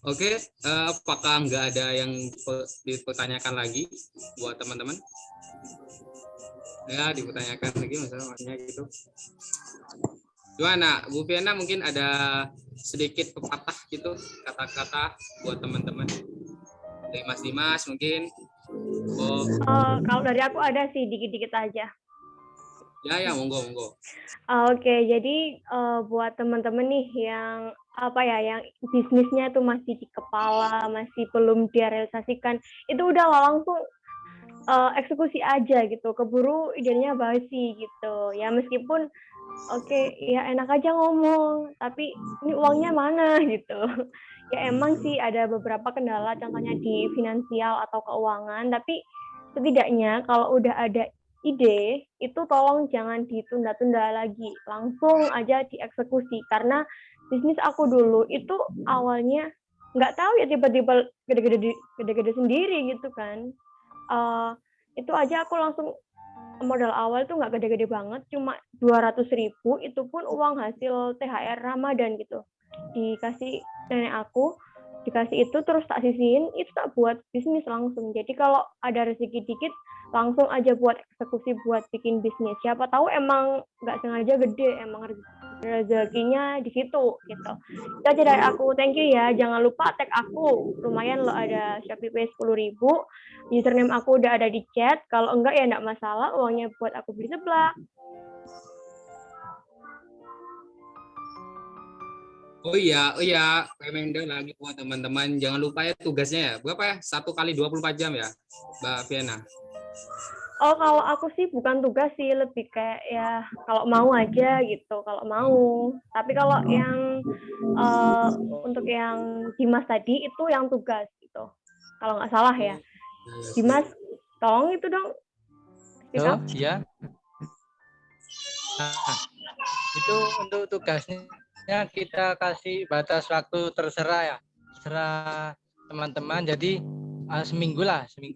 Speaker 4: Oke, apakah nggak ada yang dipertanyakan lagi buat teman-teman? Ya, dipertanyakan lagi maksudnya gitu. Gimana, Bu Fiana, mungkin ada sedikit pepatah gitu, kata-kata buat teman-teman. Dari Mas Dimas mungkin.
Speaker 3: Kalau dari aku ada sih dikit-dikit aja.
Speaker 4: Ya, monggo.
Speaker 3: Oke, jadi buat teman-teman nih yang yang bisnisnya itu masih di kepala, masih belum direalisasikan, itu udahlah langsung eksekusi aja gitu, keburu idenya basi gitu. Ya meskipun oke, ya enak aja ngomong, tapi ini uangnya mana gitu. Ya emang sih ada beberapa kendala, contohnya di finansial atau keuangan, tapi setidaknya kalau udah ada ide, itu tolong jangan ditunda-tunda lagi, langsung aja dieksekusi. Karena bisnis aku dulu itu awalnya nggak tahu ya tiba-tiba gede-gede sendiri gitu kan. Itu aja aku langsung modal awal tuh nggak gede-gede banget, cuma 200.000, itu pun uang hasil THR Ramadan gitu. Dikasih nenek aku, dikasih itu terus tak sisihin, itu tak buat bisnis langsung. Jadi kalau ada rezeki dikit, langsung aja buat eksekusi buat bikin bisnis. Siapa tahu emang nggak sengaja gede, emang rezekinya di situ gitu. Itu aja dari aku. Thank you ya. Jangan lupa tag aku. Lumayan loh, ada Shopee Pay 10.000. Username aku udah ada di chat. Kalau enggak ya enggak masalah, uangnya buat aku beli seblak.
Speaker 4: Oh iya, reminder lagi buat teman-teman, jangan lupa ya tugasnya ya. Berapa ya? 1 kali 24 jam ya, Mbak Viana?
Speaker 3: Oh, kalau aku sih bukan tugas sih, lebih kayak ya kalau mau aja gitu, kalau mau. Tapi kalau yang untuk yang Dimas tadi itu yang tugas gitu. Kalau nggak salah ya. Dimas, tolong itu dong.
Speaker 5: Oh, iya. Nah, itu untuk tugasnya kita kasih batas waktu terserah ya. Terserah teman-teman. Jadi seminggu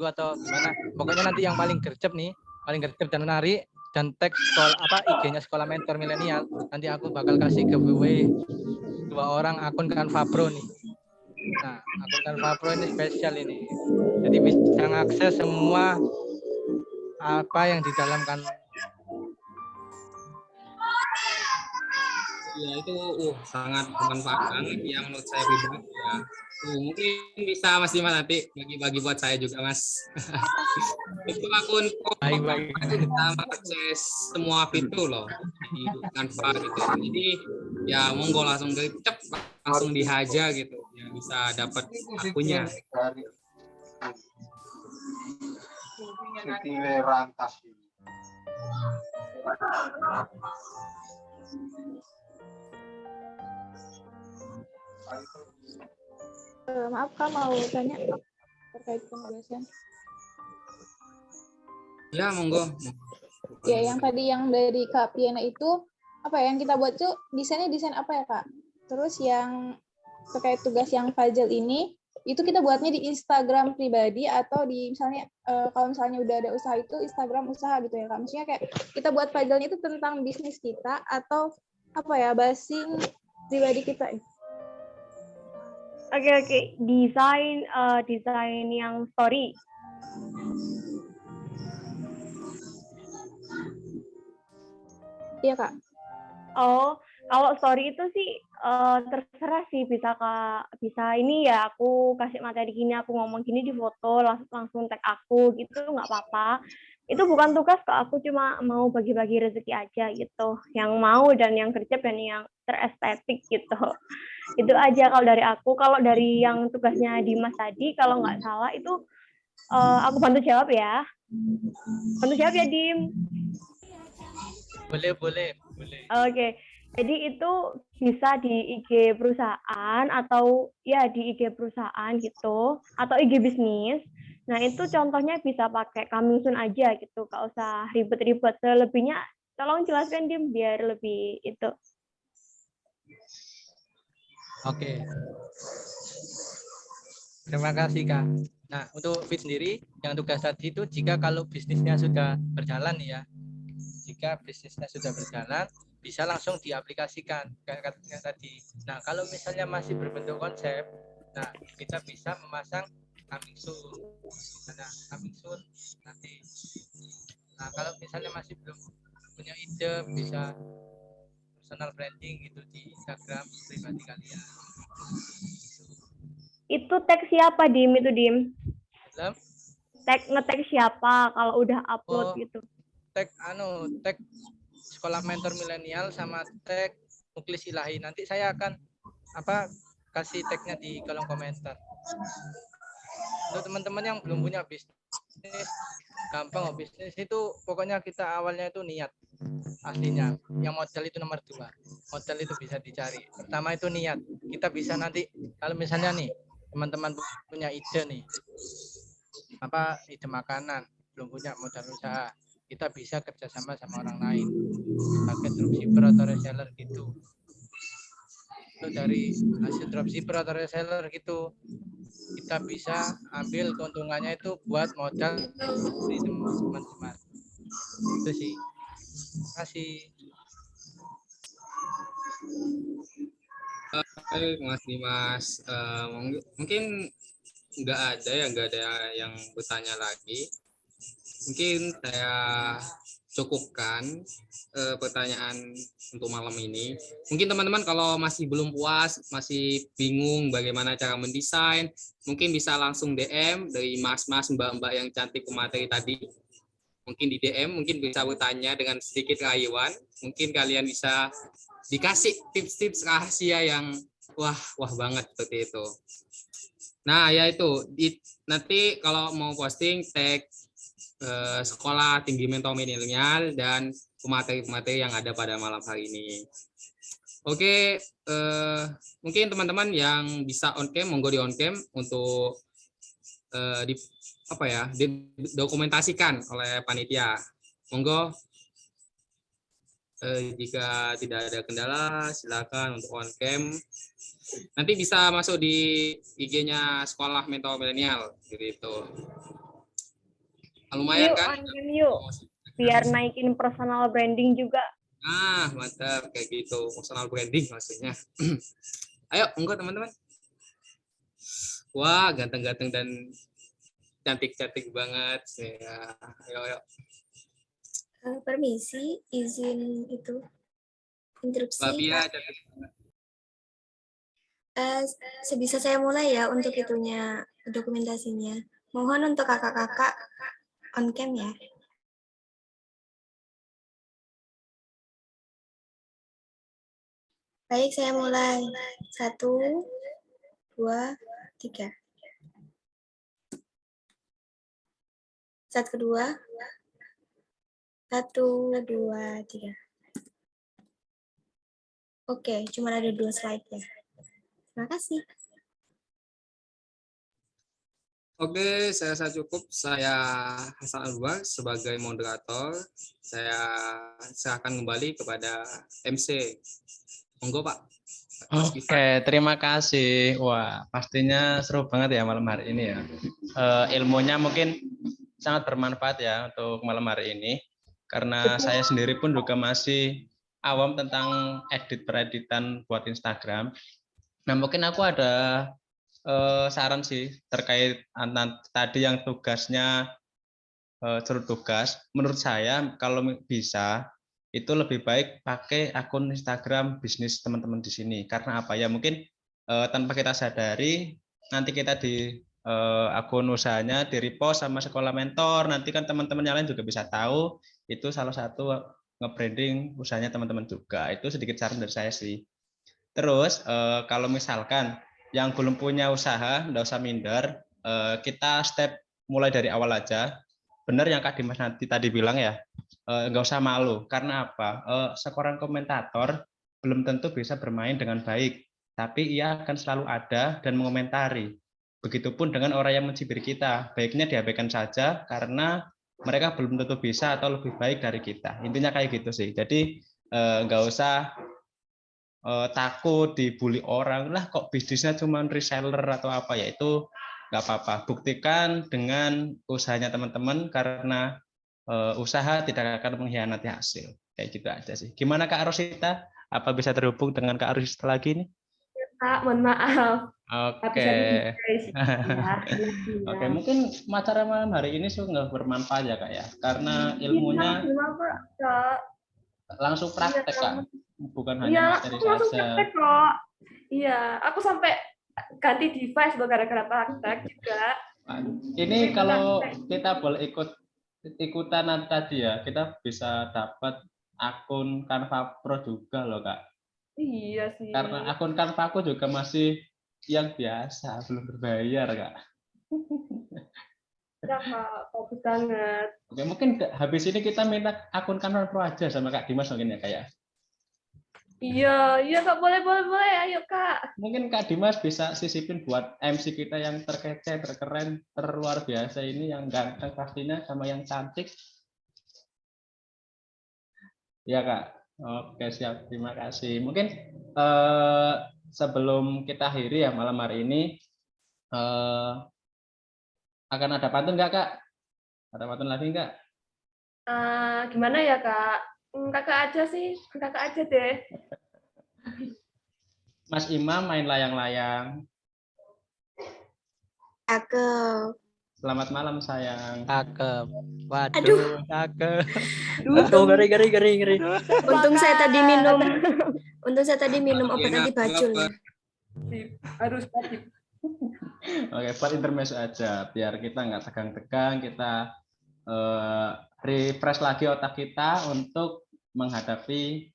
Speaker 5: atau gimana. Pokoknya nanti yang paling gercep dan menarik dan tag IG-nya Sekolah Mentor Milenial. Nanti aku bakal kasih giveaway 2 orang akun Canva Pro nih. Nah, akun Canva Pro ini spesial ini. Jadi bisa mengakses semua apa yang di dalam Canva.
Speaker 4: Ya itu sangat bermanfaat banget ya menurut saya pribadi ya. Mungkin bisa Mas Dimas nanti bagi-bagi buat saya juga Mas. Itu akun itu bisa mengakses semua fitur loh di Canva gitu. Jadi ya monggo langsung gercep, langsung dihajar gitu. Ya bisa dapat akunnya.
Speaker 6: Maaf Kak, mau tanya terkait penugasan.
Speaker 4: Ya monggo.
Speaker 6: Ya yang tadi yang dari Kak Piana itu apa ya, yang kita buat tuh desainnya desain apa ya Kak? Terus yang terkait tugas yang puzzle ini itu kita buatnya di Instagram pribadi atau di misalnya kalau misalnya udah ada usaha itu Instagram usaha gitu ya Kak? Maksudnya kayak kita buat puzzle itu tentang bisnis kita atau apa ya, basing pribadi kita?
Speaker 3: Oke. Desain yang story.
Speaker 6: Iya Kak.
Speaker 3: Oh, kalau story itu sih terserah sih, bisa ini ya aku kasih materi gini, aku ngomong gini di foto langsung tag aku gitu, nggak apa-apa. Itu bukan tugas kok, aku cuma mau bagi-bagi rezeki aja gitu, yang mau dan yang gercep dan yang terestetik gitu. Itu aja kalau dari aku. Kalau dari yang tugasnya Dimas tadi, kalau nggak salah itu aku bantu jawab ya. Bantu jawab ya, Dim.
Speaker 5: Boleh.
Speaker 3: Oke. Jadi itu bisa di IG perusahaan atau ya di IG perusahaan gitu, atau IG bisnis. Nah, itu contohnya bisa pakai coming soon aja gitu, nggak usah ribet-ribet. Selebihnya tolong jelaskan Dim biar lebih itu.
Speaker 5: Oke. Terima kasih Kak. Nah, untuk Fit sendiri yang tugas tadi itu jika kalau bisnisnya sudah berjalan ya. Jika bisnisnya sudah berjalan, bisa langsung diaplikasikan kayak tadi. Nah, kalau misalnya masih berbentuk konsep, nah kita bisa memasang coming soon. Nah, coming soon nanti. Nah, kalau misalnya masih belum punya ide, bisa personal branding gitu di Instagram pribadi kalian.
Speaker 3: Itu tag siapa Dim itu Dim?
Speaker 5: Belum?
Speaker 3: Nge-tag siapa kalau udah upload gitu?
Speaker 5: Tag Sekolah Mentor Milenial sama tag Muklis Ilahi. Nanti saya akan kasih tagnya di kolom komentar. Untuk teman-teman yang belum punya bisnis, gampang bisnis itu pokoknya kita awalnya itu niat aslinya. Yang modal itu nomor 2. Modal itu bisa dicari. Pertama itu niat. Kita bisa nanti kalau misalnya nih teman-teman punya ide nih, apa ide makanan, belum punya modal usaha, kita bisa kerjasama sama orang lain sebagai dropshipper atau reseller gitu. Itu dari hasil dropshipper atau reseller gitu kita bisa ambil keuntungannya itu buat modal di teman-teman. Itu sih. Terima kasih.
Speaker 4: Baik, Mas Dimas. Mungkin nggak ada yang bertanya lagi. Mungkin saya cukupkan pertanyaan untuk malam ini. Mungkin teman-teman kalau masih belum puas, masih bingung bagaimana cara mendesain, mungkin bisa langsung DM dari mas-mas, mbak-mbak yang cantik pemateri tadi. Mungkin di DM, mungkin bisa bertanya dengan sedikit rayuan. Mungkin kalian bisa dikasih tips-tips rahasia yang wah banget seperti itu. Nah, ya itu. Nanti kalau mau posting, tag Sekolah Tinggi Mentor Milenial dan pemateri-pemateri yang ada pada malam hari ini. Oke, mungkin teman-teman yang bisa on cam, monggo di on cam untuk dokumentasikan oleh panitia. Monggo. Jika tidak ada kendala, silakan untuk on cam. Nanti bisa masuk di IG-nya Sekolah Mentor Milenial, gitu. Lumayan
Speaker 3: yuk,
Speaker 4: kan?
Speaker 3: Yuk, biar naikin personal branding juga.
Speaker 4: Mantap kayak gitu, personal branding maksudnya. Ayo, monggo teman-teman. Wah, ganteng-ganteng dan cantik-cantik banget. Ya, ayo.
Speaker 11: Permisi, izin itu interupsi. Sebisa saya mulai ya untuk itunya, dokumentasinya. Mohon untuk kakak-kakak on cam ya. Baik, saya mulai. 1, 2, 3. Saat kedua. 1, 2, 3. Oke, cuma ada 2 slide ya. Terima kasih.
Speaker 4: Oke, saya rasa cukup. Saya Hasan Albar sebagai moderator. Saya serahkan kembali kepada MC. Monggo, Pak.
Speaker 2: Oke, terima kasih. Wah, pastinya seru banget ya malam hari ini ya. Ilmunya mungkin sangat bermanfaat ya untuk malam hari ini. Karena saya sendiri pun juga masih awam tentang pereditan buat Instagram. Nah, mungkin aku ada saran sih terkait tadi yang tugasnya suruh tugas. Menurut saya kalau bisa itu lebih baik pakai akun Instagram bisnis teman-teman di sini. Karena apa ya? Mungkin tanpa kita sadari nanti kita di akun usahanya di repost sama sekolah mentor. Nanti kan teman-teman yang lain juga bisa tahu itu salah satu nge-branding usahanya teman-teman juga. Itu sedikit saran dari saya sih. Terus kalau misalkan yang belum punya usaha, nggak usah minder. Kita step mulai dari awal aja. Benar yang Kak Dimas nanti tadi bilang ya, nggak usah malu. Karena apa? Seorang komentator belum tentu bisa bermain dengan baik, tapi ia akan selalu ada dan mengomentari. Begitupun dengan orang yang mencibir kita, baiknya diabaikan saja karena mereka belum tentu bisa atau lebih baik dari kita. Intinya kayak gitu sih. Jadi nggak usah takut dibully orang lah, kok bisnisnya cuma reseller atau apa ya, itu nggak apa-apa. Buktikan dengan usahanya teman-teman karena usaha tidak akan mengkhianati hasil. Kayak gitu aja sih. Gimana Kak Rosita? Apa bisa terhubung dengan Kak Rosita lagi nih?
Speaker 1: Kak, mohon maaf.
Speaker 2: Oke. Oke, mungkin acara malam hari ini sungguh bermanfaat ya Kak ya, karena ilmunya langsung praktek Kak, bukan hanya materi saja.
Speaker 1: Iya, aku sampai ganti device gara-gara praktek juga.
Speaker 2: Ini kalau kita boleh ikutan tadi ya, kita bisa dapat akun Canva Pro juga loh Kak.
Speaker 1: Iya sih.
Speaker 2: Karena akun Canva aku juga masih yang biasa, belum berbayar Kak.
Speaker 1: Ya Kak, bagus banget.
Speaker 2: Oke, mungkin habis ini kita minta akun Kanwar Pro aja sama Kak Dimas mungkin ya kayak.
Speaker 1: Iya Kak, boleh, ayo Kak.
Speaker 2: Mungkin Kak Dimas bisa sisipin buat MC kita yang terkece, terkeren, terluar biasa ini, yang ganteng pastinya sama yang cantik. Ya Kak, oke siap, terima kasih. Mungkin sebelum kita akhiri ya malam hari ini, akan ada pantun nggak Kak? Ada pantun lagi nggak?
Speaker 1: Gimana ya Kak? Kakak aja sih, kakak aja deh.
Speaker 2: Mas Imam main layang-layang.
Speaker 11: Cakep.
Speaker 2: Selamat malam sayang.
Speaker 12: Cakep. Waduh,
Speaker 11: Aduh.
Speaker 12: cakep. Aduh, ngeri.
Speaker 11: Untung saya tadi minum obat anti bacul.
Speaker 1: Harus tadi.
Speaker 2: Oke, buat intermezzo aja, biar kita nggak tegang-tegang, kita refresh lagi otak kita untuk menghadapi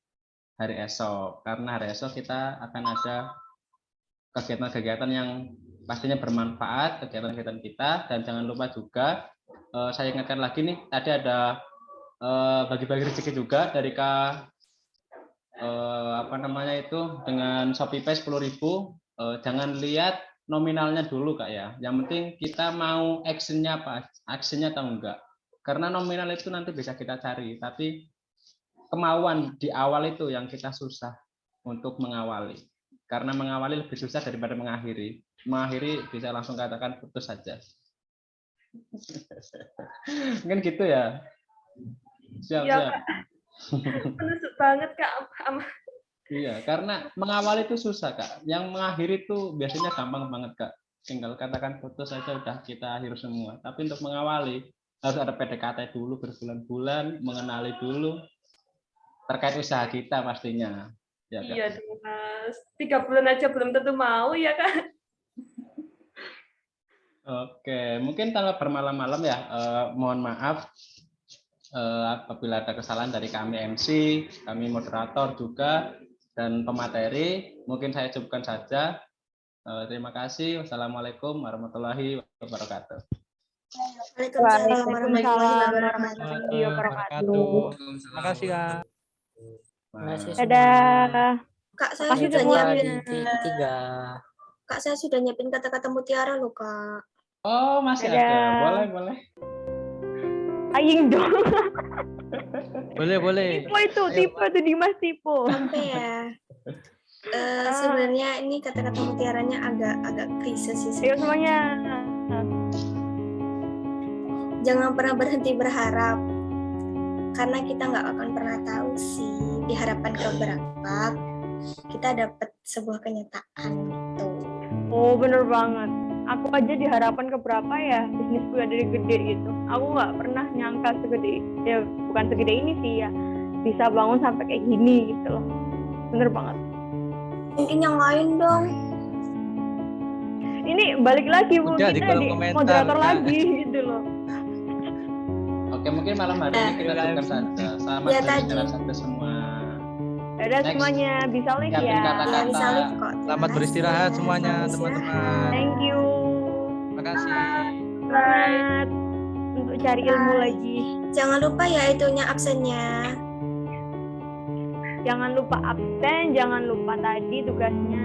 Speaker 2: hari esok. Karena hari esok kita akan ada kegiatan-kegiatan yang pastinya bermanfaat, kegiatan-kegiatan kita. Dan jangan lupa juga, saya ingatkan lagi nih, tadi ada bagi-bagi rezeki juga dari dengan Shopee Pay 10.000. Jangan lihat nominalnya dulu Kak ya. Yang penting kita mau actionnya apa, actionnya atau enggak. Karena nominal itu nanti bisa kita cari, tapi kemauan di awal itu yang kita susah untuk mengawali. Karena mengawali lebih susah daripada mengakhiri. Mengakhiri bisa langsung katakan putus saja. Mungkin gitu ya. Siap.
Speaker 1: Menusuk banget Kak.
Speaker 2: Iya, karena mengawali itu susah Kak. Yang mengakhiri itu biasanya gampang banget Kak. Tinggal katakan putus saja udah kita akhir semua. Tapi untuk mengawali harus ada PDKT dulu berbulan-bulan, mengenali dulu terkait usaha kita pastinya. Ya, Kak?
Speaker 1: Iya Mas. 3 bulan aja belum tentu mau ya Kak.
Speaker 2: Oke, mungkin kalau bermalam-malam ya, mohon maaf apabila ada kesalahan dari kami MC, kami moderator juga, dan pemateri. Mungkin saya cukupkan saja. Terima kasih. Wassalamualaikum warahmatullahi wabarakatuh.
Speaker 11: Waalaikumsalam warahmatullahi wabarakatuh.
Speaker 12: Terima kasih Kak.
Speaker 3: Dadah.
Speaker 11: Kak, saya
Speaker 3: Makasih
Speaker 11: sudah
Speaker 3: semuanya.
Speaker 11: nyiapin. Kak, saya sudah nyiapin kata-kata mutiara loh, Kak.
Speaker 2: Oh, masih
Speaker 3: Dadah.
Speaker 2: ada. Boleh.
Speaker 3: Aing dong.
Speaker 12: Boleh.
Speaker 3: Tipe itu Dimas tipe.
Speaker 11: Sampai ya. Sebenarnya ini kata-kata mutiaranya agak krisis sih.
Speaker 3: Ayo semuanya.
Speaker 11: Jangan pernah berhenti berharap. Karena kita nggak akan pernah tahu sih di harapan keberapa kita dapat sebuah kenyataan gitu.
Speaker 3: Oh, bener banget. Aku aja di harapan keberapa ya bisnisku ada gede gitu. Aku nggak pernah nyangka segede, ya bukan segede ini sih ya, bisa bangun sampai kayak gini gitu loh. Bener banget.
Speaker 11: Mungkin yang lain dong.
Speaker 3: Ini balik lagi Bu,
Speaker 12: Udah, di
Speaker 3: kita
Speaker 12: kolom
Speaker 3: di
Speaker 12: komentar,
Speaker 3: moderator
Speaker 12: udah.
Speaker 3: lagi gitu loh.
Speaker 2: Oke, mungkin malam hari ini kita cukupkan saja. Selamat
Speaker 11: Ya, tadi.
Speaker 2: beristirahat sampai semua.
Speaker 3: Dadah
Speaker 2: Next.
Speaker 3: semuanya, bisa live
Speaker 2: Siapin
Speaker 3: ya.
Speaker 2: kata-kata.
Speaker 11: Ya, bisa live kok. Terima
Speaker 12: Selamat
Speaker 11: kasih
Speaker 12: beristirahat
Speaker 11: ya.
Speaker 12: semuanya,
Speaker 11: Selamat
Speaker 12: teman-teman.
Speaker 11: beristirahat.
Speaker 3: Thank you.
Speaker 12: Terima kasih.
Speaker 3: Selamat untuk cari ilmu
Speaker 11: Bye.
Speaker 3: lagi.
Speaker 11: Jangan lupa ya itunya absennya.
Speaker 3: Jangan lupa absen, jangan lupa tadi tugasnya.